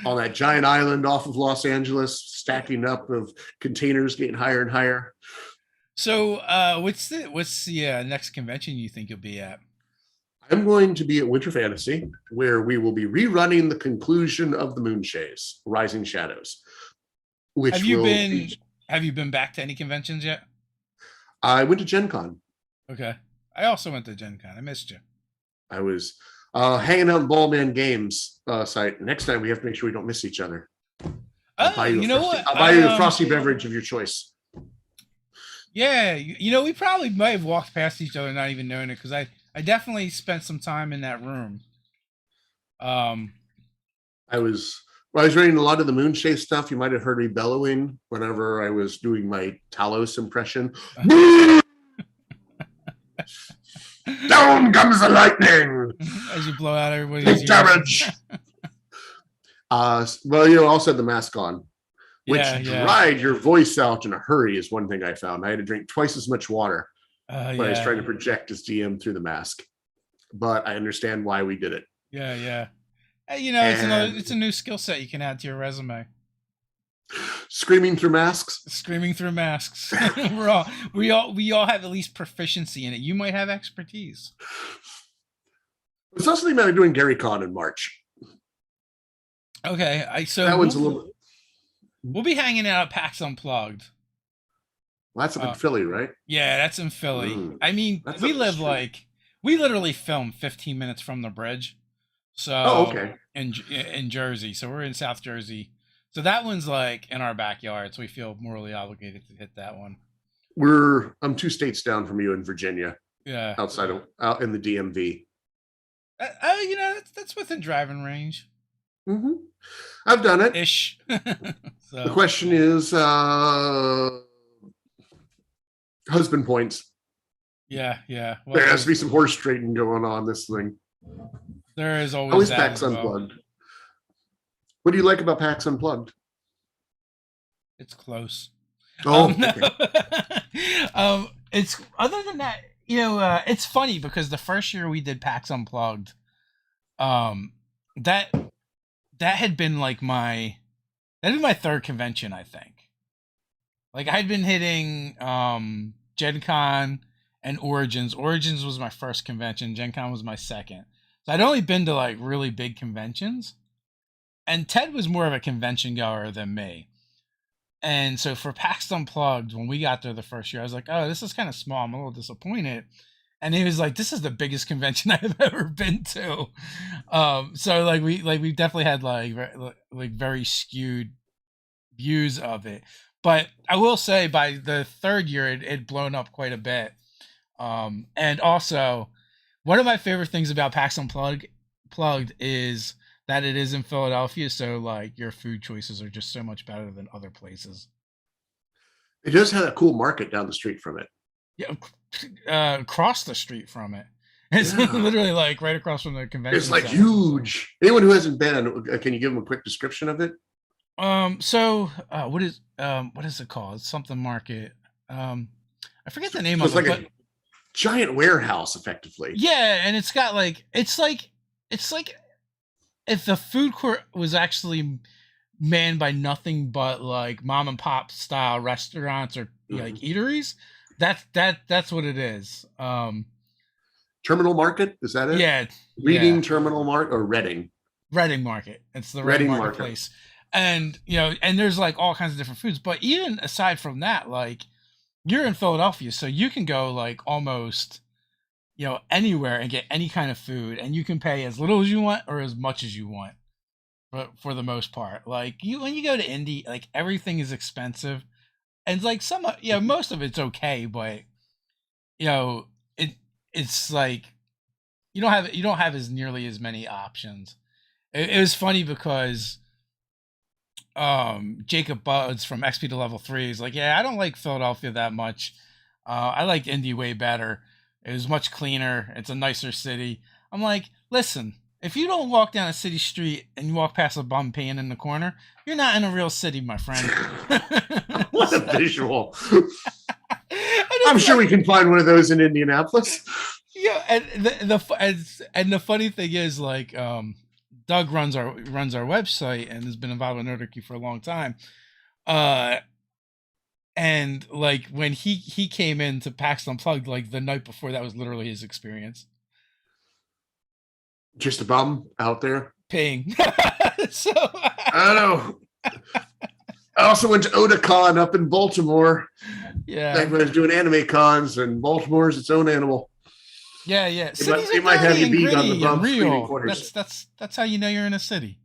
On that giant island off of Los Angeles, stacking up of containers getting higher and higher. So what's the next convention you think you'll be at? I'm going to be at Winter Fantasy, where we will be rerunning the conclusion of the Moonshays, Rising Shadows. Which have you been back to any conventions yet? I went to Gen Con. Okay. I also went to Gen Con. I missed you. I was hanging out in Ballman Games site. Next time we have to make sure we don't miss each other. I'll buy you a frosty beverage of your choice. Yeah. We probably might have walked past each other not even knowing it, because I definitely spent some time in that room. I was reading a lot of the Moonshae stuff. You might have heard me bellowing whenever I was doing my Talos impression. Down comes the lightning! As you blow out everybody's damage! Well, also had the mask on, which dried your voice out in a hurry is one thing I found. I had to drink twice as much water when I was trying to project as DM through the mask. But I understand why we did it. Yeah. It's a new skill set you can add to your resume. Screaming through masks. we all have at least proficiency in it. You might have expertise. It's also the amount of doing Gary Con in March. Okay, so that one's a little. We'll be hanging out at PAX Unplugged. Well, that's up in Philly, right? Yeah, that's in Philly. I mean, we literally film 15 minutes from the bridge. So in Jersey. So we're in South Jersey. So that one's like in our backyard. So we feel morally obligated to hit that one. I'm 2 states down from you in Virginia. Yeah. Out in the DMV. That's within driving range. Mm-hmm. I've done it. Ish. So. The question is husband points. Yeah. Well, there has to be some horse trading going on this thing. There is always that PAX Unplugged. What do you like about PAX Unplugged? It's close. Oh, okay. It's other than that, it's funny because the first year we did PAX Unplugged, that that had been like that'd be my third convention, I think. Like I'd been hitting Gen Con and Origins. Origins was my first convention. Gen Con was my second. So I'd only been to like really big conventions. And Ted was more of a convention goer than me. And so for PAX Unplugged, when we got there the first year, I was like, oh, this is kind of small. I'm a little disappointed. And he was like, this is the biggest convention I've ever been to. So we definitely had like very skewed views of it. But I will say by the third year, it blown up quite a bit. And also, one of my favorite things about PAX Unplugged is that it is in Philadelphia, so like your food choices are just so much better than other places. It does have a cool market down the street from it. Yeah, across the street from it. It's Yeah. literally like right across from the convention. It's like center. huge. Anyone who hasn't been, can you give them a quick description of it? So what is it called? It's something market. I forget the name So it's of it, like a giant warehouse, effectively. yeah, and it's got like it's like if the food court was actually manned by nothing but like mom and pop style restaurants or like eateries, that's what it is. Terminal Market, is that it? Yeah, Reading yeah. Terminal Market or Reading? Reading Market. It's the Reading Reading Market. Marketplace. And and there's like all kinds of different foods. But even aside from that, like you're in Philadelphia, so you can go like almost anywhere and get any kind of food, and you can pay as little as you want or as much as you want. But for the most part, like when you go to Indy, like everything is expensive, and like most of it's okay, but it's like you don't have as nearly as many options. It was funny because Jacob Buds from XP to Level 3 is like, yeah, I don't like Philadelphia that much. I liked Indy way better. It was much cleaner. It's a nicer city. I'm like, listen, if you don't walk down a city street and you walk past a bum peeing in the corner, you're not in a real city, my friend. What a visual. I'm sure we can find one of those in Indianapolis. Yeah, and the funny thing is, like, Doug runs our website and has been involved with Nerdarchy for a long time. And like when he came into PAX Unplugged, like the night before, that was literally his experience. Just a bum out there. Paying. So I don't know. I also went to Otakon up in Baltimore. Yeah. Back when I was doing anime cons, and Baltimore's its own animal. Yeah, yeah. It might have you beat on the bump real. quarters. That's how you know you're in a city.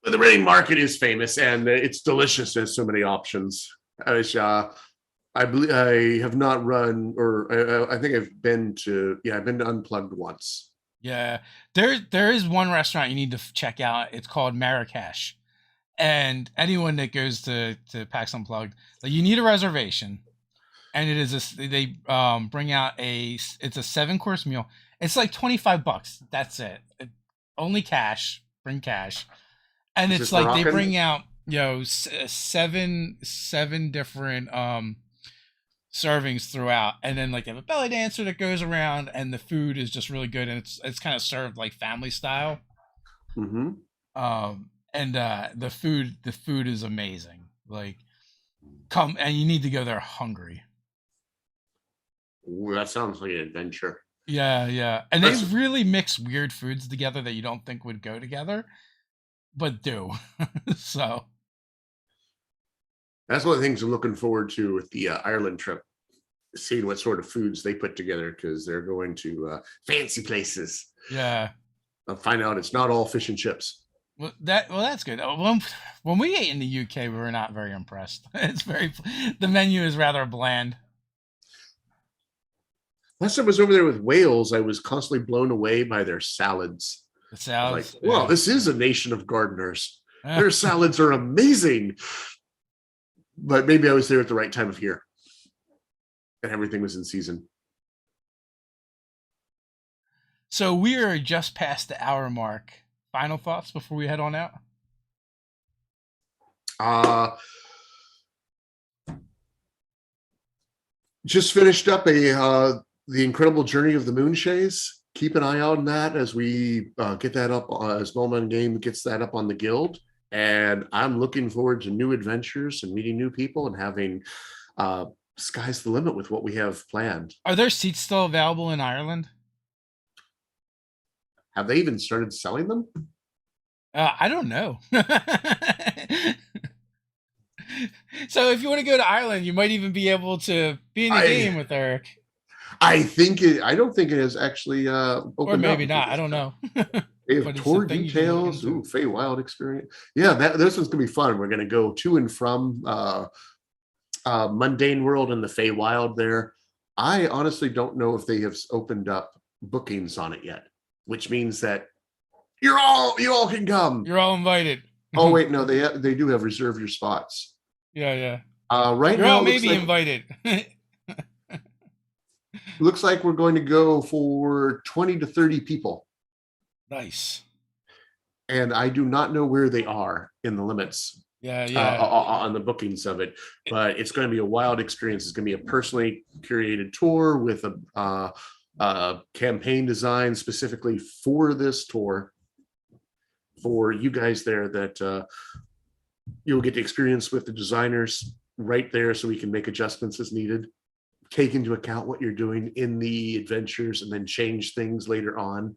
But the Reading Market is famous, and it's delicious. There's so many options. I believe I have not run, or I think I've been to Unplugged once. Yeah, there is one restaurant you need to check out. It's called Marrakesh, and anyone that goes to PAX Unplugged, like, you need a reservation, and it is they bring out it's a 7-course meal. It's like $25. That's it. Only cash. Bring cash, and it's like Moroccan? They bring out seven different servings throughout, and then like they have a belly dancer that goes around, and the food is just really good, and it's kind of served like family style. Mm-hmm. And the food is amazing. Like, come, and you need to go there hungry. Ooh, that sounds like an adventure. Yeah, and they really mix weird foods together that you don't think would go together, but do. So that's one of the things I'm looking forward to with the Ireland trip, seeing what sort of foods they put together, because they're going to fancy places. Yeah, I'll find out it's not all fish and chips. Well, that's good. When we ate in the UK, we were not very impressed. The menu is rather bland. Last time I was over there with Wales, I was constantly blown away by their salads. The salads. Like, wow, this is a nation of gardeners. Their salads are amazing. But maybe I was there at the right time of year, and everything was in season. So we are just past the hour mark. Final thoughts before we head on out? Just finished up the Incredible Journey of the Moonshays. keep an eye on that as we get that up, as Moment Game gets that up on the guild. And I'm looking forward to new adventures and meeting new people and having sky's the limit with what we have planned. Are there seats still available in Ireland? Have they even started selling them? I don't know. So if you want to go to Ireland, you might even be able to be in the game with Eric. I don't think it has actually opened Or maybe up. not. I don't know. They have tour details. Ooh, Feywild experience. Yeah, this one's gonna be fun. We're gonna go to and from Mundane World and the Feywild there. I honestly don't know if they have opened up bookings on it yet, which means that you all can come. You're all invited. Oh wait, no, they do have reserved your spots. Yeah. Right You're now, all maybe invited. Looks like we're going to go for 20 to 30 people. Nice. And I do not know where they are in the limits. Yeah. On the bookings of it, but it's going to be a wild experience. It's going to be a personally curated tour with a campaign design specifically for this tour for you guys there that you'll get to experience with the designers right there, so we can make adjustments as needed, take into account what you're doing in the adventures, and then change things later on,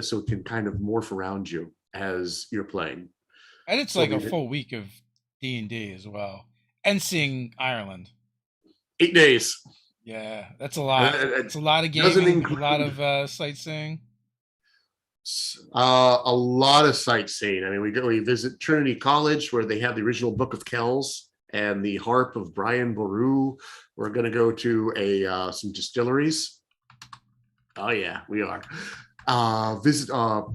so it can kind of morph around you as you're playing. And it's like a full week of D&D as well. And seeing Ireland. 8 days. Yeah, that's a lot. It's a lot of gaming, a lot of sightseeing. A lot of sightseeing. I mean, we visit Trinity College, where they have the original Book of Kells and the harp of Brian Boru. We're going to go to some distilleries. Oh yeah, we are.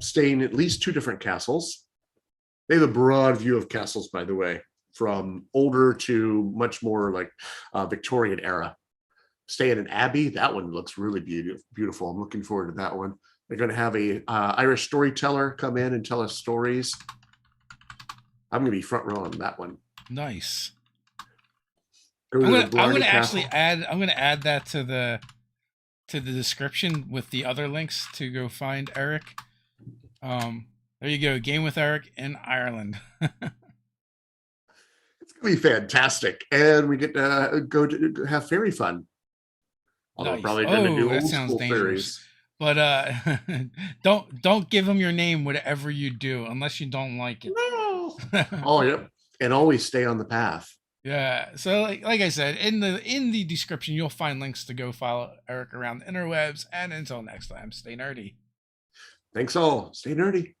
Staying at least 2 different castles. They have a broad view of castles, by the way, from older to much more like Victorian era. Stay at an abbey. That one looks really beautiful. I'm looking forward to that one. They're going to have a Irish storyteller come in and tell us stories. I'm going to be front row on that one. Nice. I'm going to actually add. I'm going to add that to the description with the other links to go find Eric. There you go. Game with Eric in Ireland. It's going to be fantastic. And we get to go to have fairy fun. Although nice. Probably going to do old school dangerous. Fairies. But don't give them your name, whatever you do, unless you don't like it. No. Oh, yep. And always stay on the path. Yeah. So like I said, in the description, you'll find links to go follow Eric around the interwebs. And until next time, stay nerdy. Thanks all. Stay nerdy.